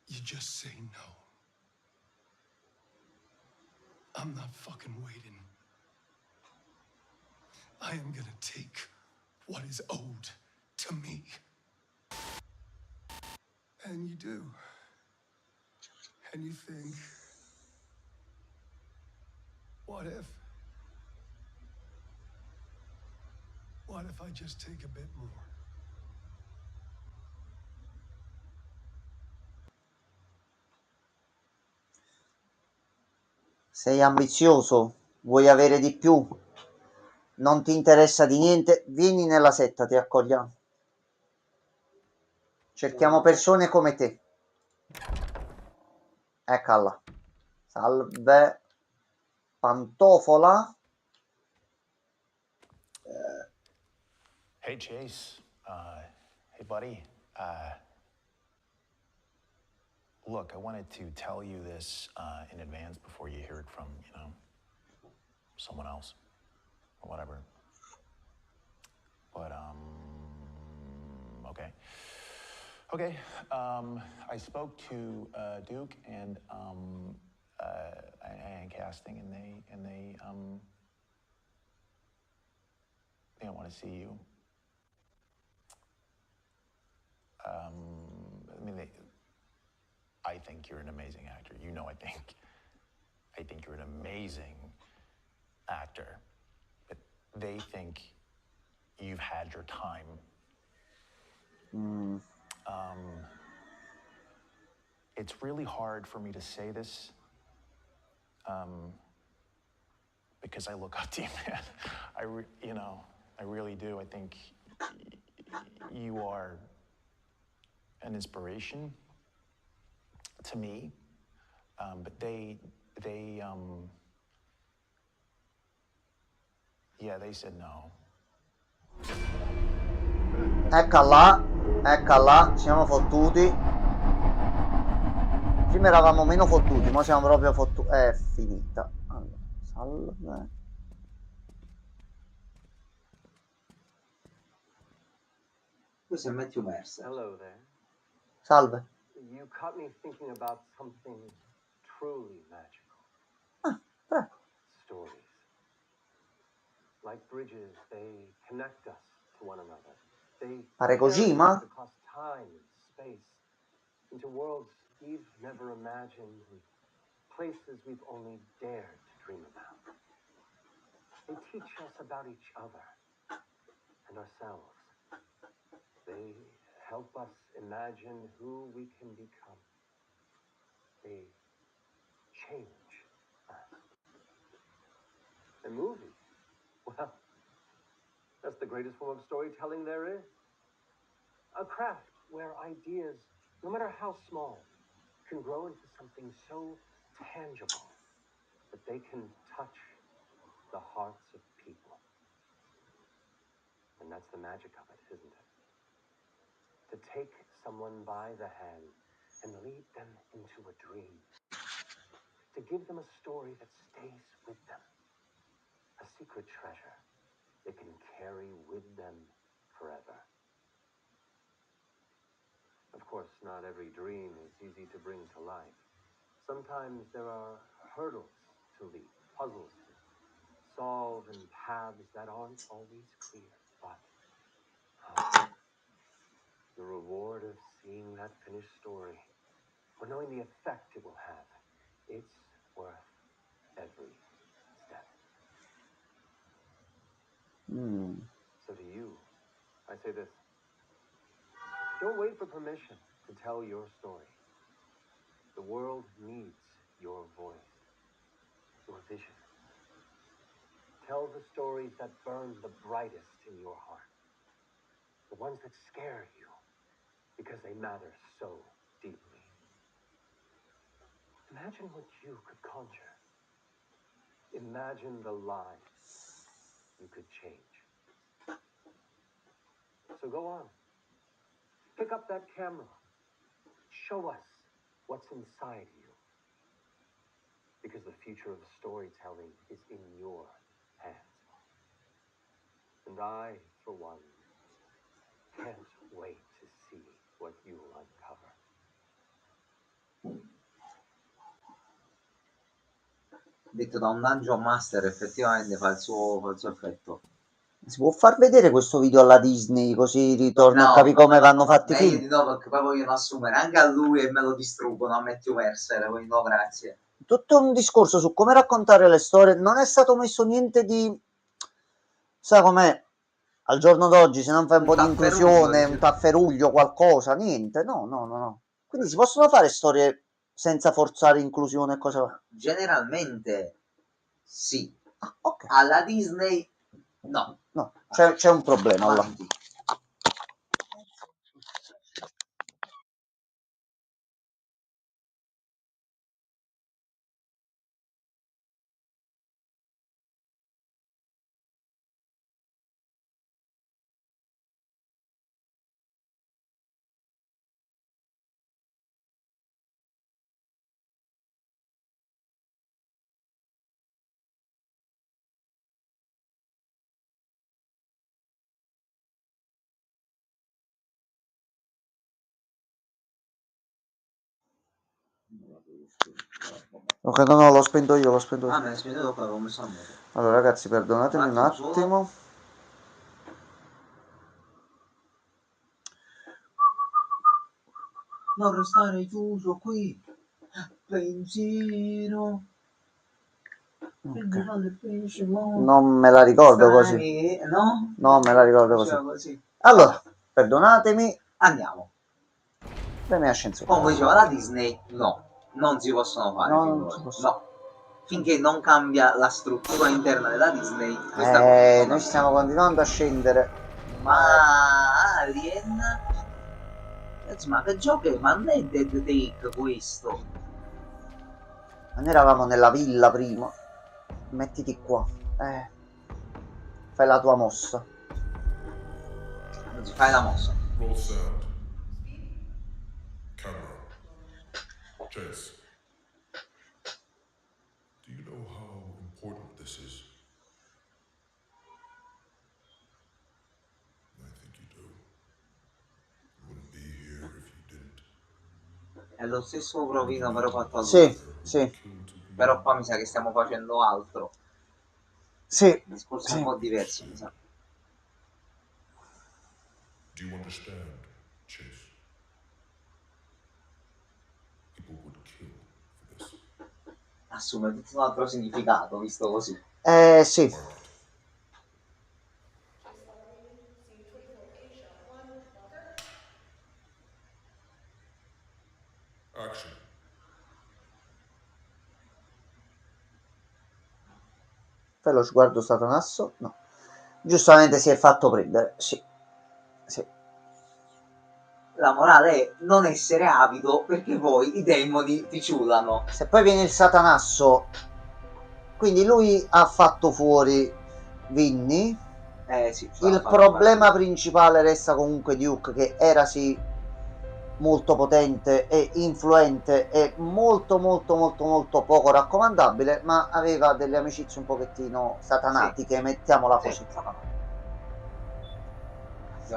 you just say no. I'm not fucking waiting. I am gonna take what is owed to me. And you do. And you think, what if? What if I just take a bit more? Sei ambizioso? Vuoi avere di più? Non ti interessa di niente? Vieni nella setta, ti accogliamo. Cerchiamo persone come te. Eccola. Salve. Pantofola. Hey, Chase. Hey, buddy. Look, I wanted to tell you this in advance before you hear it from, someone else or whatever. But, okay. Okay, I spoke to Duke and casting, and they don't want to see you. I think you're an amazing actor. I think you're an amazing actor. But they think you've had your time. It's really hard for me to say this because I look up to you, man. I really do. I think you are an inspiration to me. But they said no. Eccola, siamo fottuti. Prima eravamo meno fottuti, ora siamo proprio fottuti. È finita. Allora, salve. Questo è Matthew Mercer. Hello there. Salve. You caught me thinking about something truly magical. Prego. Stories. Like bridges, they connect us to one another. They Pare carry Kojima? us across time and space into worlds we've never imagined and places we've only dared to dream about. They teach us about each other and ourselves. They help us imagine who we can become. They change us. A movie? Well, that's the greatest form of storytelling there is. A craft where ideas, no matter how small, can grow into something so tangible that they can touch the hearts of people. And that's the magic of it, isn't it? To take someone by the hand and lead them into a dream. To give them a story that stays with them. A secret treasure they can carry with them forever. Of course, not every dream is easy to bring to life. Sometimes there are hurdles to leap, puzzles to solve, and paths that aren't always clear. But the reward of seeing that finished story, or knowing the effect it will have, it's worth every step. So to you, I say this. Don't wait for permission to tell your story. The world needs your voice, your vision. Tell the stories that burn the brightest in your heart. The ones that scare you because they matter so deeply. Imagine what you could conjure. Imagine the lives you could change. So go on. Pick up that camera. Show us what's inside you. Because the future of storytelling is in your hands. And I, for one, can't wait to see what you will uncover. Detto da un dungeon master, effettivamente fa il suo effetto. Si può far vedere questo video alla Disney così ritorno a No, capire come vanno fatti i meglio film? di no, perché poi vogliono assumere anche a lui e me lo distruggono a Matthew Mercer, quindi no, grazie. Tutto un discorso su come raccontare le storie, non è stato messo niente di... Sa com'è? Al giorno d'oggi se non fai un po' di inclusione, un tafferuglio, qualcosa, niente, no. Quindi si possono fare storie senza forzare inclusione e cosa... Generalmente sì. Ok. Alla Disney no. No, c'è un problema là. Avanti. Ok, no, l'ho spento io, Ah, me l'hai spiegato qua, come sta muto. Allora ragazzi, perdonatemi un attimo. Non restare chiuso qui, pensiero. Non me la ricordo così. No? Non me la ricordo così. Allora, perdonatemi. Andiamo. Premi ascensore. Come diceva la Disney, no, non si possono fare No, film non si horror. possono. No. Finché non cambia la struttura interna della Disney, questa cosa non Noi stiamo continuando a scendere. Ma Alien? Ma che gioco è? Ma non è Dead Take questo? Ma noi eravamo nella villa prima. Mettiti qua. Fai la tua mossa. Non si fai la mossa. Roll sound. Camera. Chase. Do you know how important this is? I think you do. You wouldn't be here if you didn't. È lo stesso provino però fatto a lui. Sì. Però qua mi sa che stiamo facendo altro. Sì. Il discorso è un po' diverso, mi sa. Do you understand, Chase? People would kill for this. Assume tutto un altro significato, visto così. Sì. Action. Fai lo sguardo satanasso? No. Giustamente si è fatto prendere. Sì. La morale è non essere avido perché poi i demoni ti ciullano. Se poi viene il satanasso, quindi lui ha fatto fuori Vinny. Sì, il problema principale resta comunque Duke, che era sì molto potente e influente e molto poco raccomandabile, ma aveva delle amicizie un pochettino satanatiche, mettiamola così.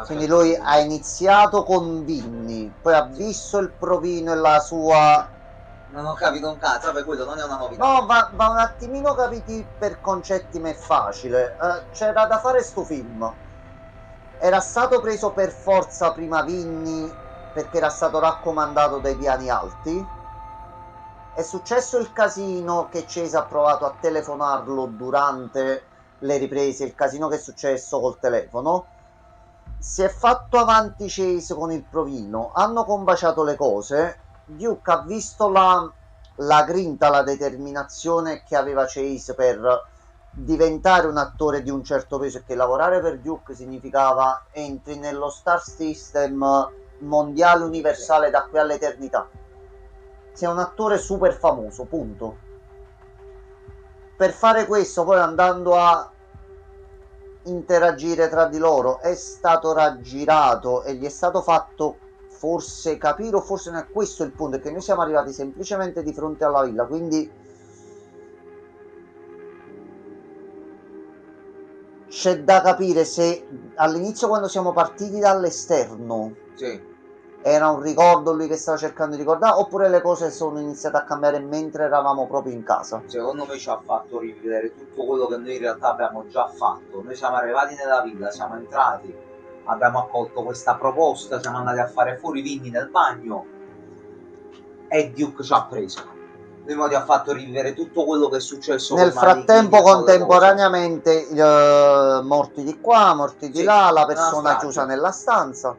Quindi lui ha iniziato con Vinny, poi ha visto il provino e la sua... Non ho capito un cazzo, per quello non è una novità. No, va un attimino capiti per concetti, ma è facile. C'era da fare sto film. Era stato preso per forza prima Vinny perché era stato raccomandato dai piani alti. È successo il casino che Chase ha provato a telefonarlo durante le riprese, il casino che è successo col telefono. Si è fatto avanti Chase con il provino, hanno combaciato le cose. Duke ha visto la grinta, la determinazione che aveva Chase per diventare un attore di un certo peso, e che lavorare per Duke significava entri nello star system mondiale universale da qui all'eternità. Sei un attore super famoso, punto. Per fare questo, poi andando a interagire tra di loro, è stato raggirato e gli è stato fatto forse capire, o forse non è questo il punto, è che noi siamo arrivati semplicemente di fronte alla villa, quindi c'è da capire se all'inizio, quando siamo partiti dall'esterno, Sì. era un ricordo lui che stava cercando di ricordare, oppure le cose sono iniziate a cambiare mentre eravamo proprio in casa. Secondo me ci ha fatto rivedere tutto quello che noi in realtà abbiamo già fatto. Noi siamo arrivati nella villa, siamo entrati, abbiamo accolto questa proposta, siamo andati a fare fuori i vini nel bagno e Duke ci ha preso. Lui mi ha fatto rivivere tutto quello che è successo. Nel con Manichini frattempo, e con le cose. contemporaneamente, morti di qua, morti di Sì, là, la una persona strage. chiusa nella stanza.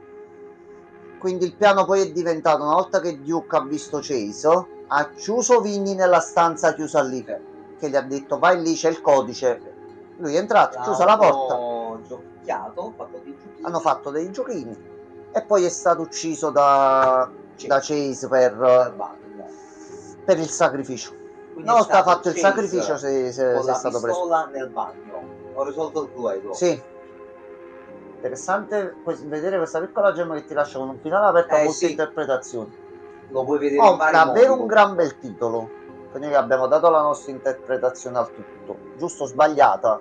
Quindi il piano poi è diventato, una volta che Duke ha visto Chase, ha chiuso Vinny nella stanza chiusa lì, Sì. che gli ha detto vai lì, c'è il codice. Lui è entrato, L'ha chiusa un la po' porta, giochicchiato, fatto dei giochini. hanno fatto dei giochini e poi è stato ucciso da Chase Nel bagno. per il sacrificio. Quindi Una è volta stato fatto il Chase sacrificio sei con la stato preso. pistola nel bagno. Ho risolto il duello. Sì. Interessante vedere questa piccola gemma che ti lascia con un finale aperto a molte sì. interpretazioni. Lo puoi vedere in vari davvero modi, un gran bel titolo. Quindi abbiamo dato la nostra interpretazione al tutto. Giusto o sbagliata?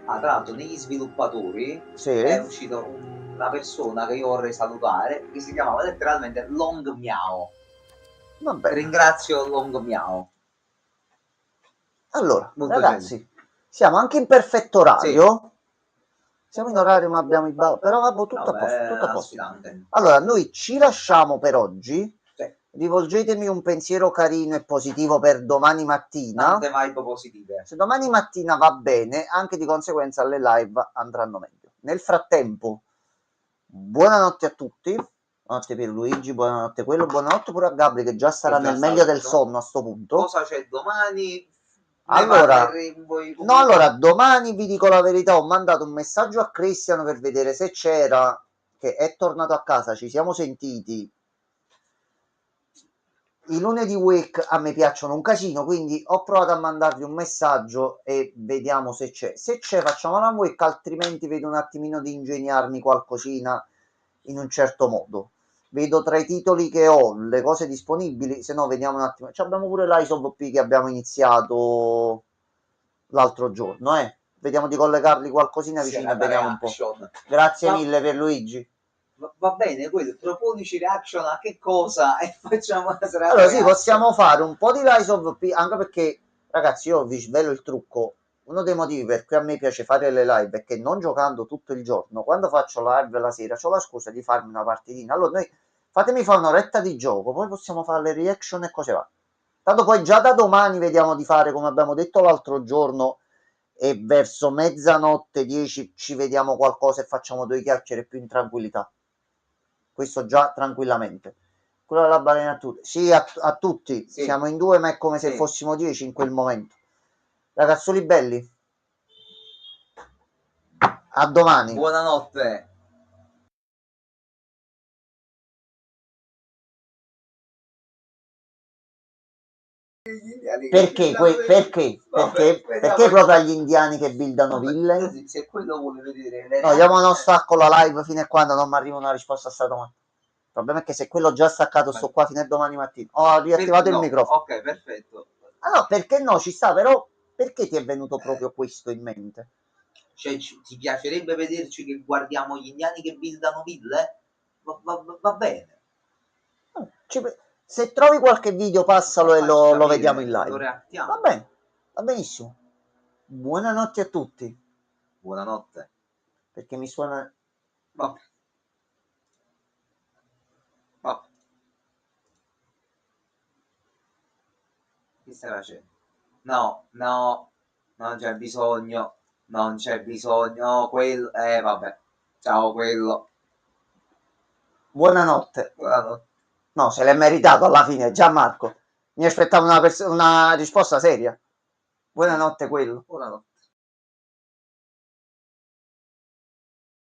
Ah, tra l'altro negli sviluppatori Sì. è uscita una persona che io vorrei salutare che si chiamava letteralmente Long Miao. Vabbè. Ringrazio Long Miao. Allora, Molto ragazzi, siamo anche in perfetto orario. Sì. Siamo in orario ma abbiamo i però vabbè, tutto a posto, tutto a posto. Sfidante. Allora, noi ci lasciamo per oggi. Sì. Rivolgetemi un pensiero carino e positivo per domani mattina. Tante vibe positive. Se domani mattina va bene, anche di conseguenza le live andranno meglio. Nel frattempo, buonanotte a tutti. Buonanotte Pierluigi, buonanotte quello, buonanotte pure a Gabri che già sarà nel meglio del sonno a sto punto. Cosa c'è domani? Allora, domani vi dico la verità, ho mandato un messaggio a Cristiano per vedere se c'era, che è tornato a casa, ci siamo sentiti. I lunedì week a me piacciono un casino, quindi ho provato a mandargli un messaggio e vediamo se c'è. Se c'è facciamo la week, altrimenti vedo un attimino di ingegnarmi qualcosina in un certo modo. Vedo tra i titoli che ho le cose disponibili, se no vediamo un attimo. Abbiamo pure l'Ice of P che abbiamo iniziato l'altro giorno, vediamo di collegarli qualcosina vicino e vediamo un po'. Grazie mille per Luigi. Va bene, quello proponici reaction a che cosa e facciamo una serata. Allora sì, possiamo fare un po' di Lies of P, anche perché ragazzi io vi svelo il trucco. Uno dei motivi per cui a me piace fare le live è che non giocando tutto il giorno, quando faccio live la sera ho la scusa di farmi una partitina. Allora noi fatemi fare un'oretta di gioco, poi possiamo fare le reaction e cose va. Tanto poi già da domani vediamo di fare, come abbiamo detto l'altro giorno, e verso mezzanotte 10 ci vediamo qualcosa e facciamo due chiacchiere più in tranquillità. Questo già tranquillamente. Quello della balena a tutti. Sì, a tutti. Sì. Siamo in due, ma è come se fossimo 10 in quel momento. Ragazzoli belli. A domani. Buonanotte. Perché proprio agli indiani che buildano ville? Se quello vuole vedere no, io non stacco la live fino a quando non mi arriva una risposta a sta domanda. Il problema è che se quello già staccato sto qua fino a domani mattina. Ho riattivato il microfono. Ok, perfetto. Ah no, perché no, ci sta, però perché ti è venuto proprio questo in mente? Cioè, ti piacerebbe vederci che guardiamo gli indiani che buildano ville? Va bene. Se trovi qualche video passalo e lo vediamo in live. Va bene, va benissimo. Buonanotte a tutti. Buonanotte. Perché mi suona... Vabbè. Che stai facendo? No, non c'è bisogno. Non c'è bisogno. Quello... vabbè. Ciao, quello. Buonanotte. Buonanotte. No, se l'è meritato alla fine, Gianmarco. Mi aspettavo una risposta seria. Buonanotte, quello. Buonanotte.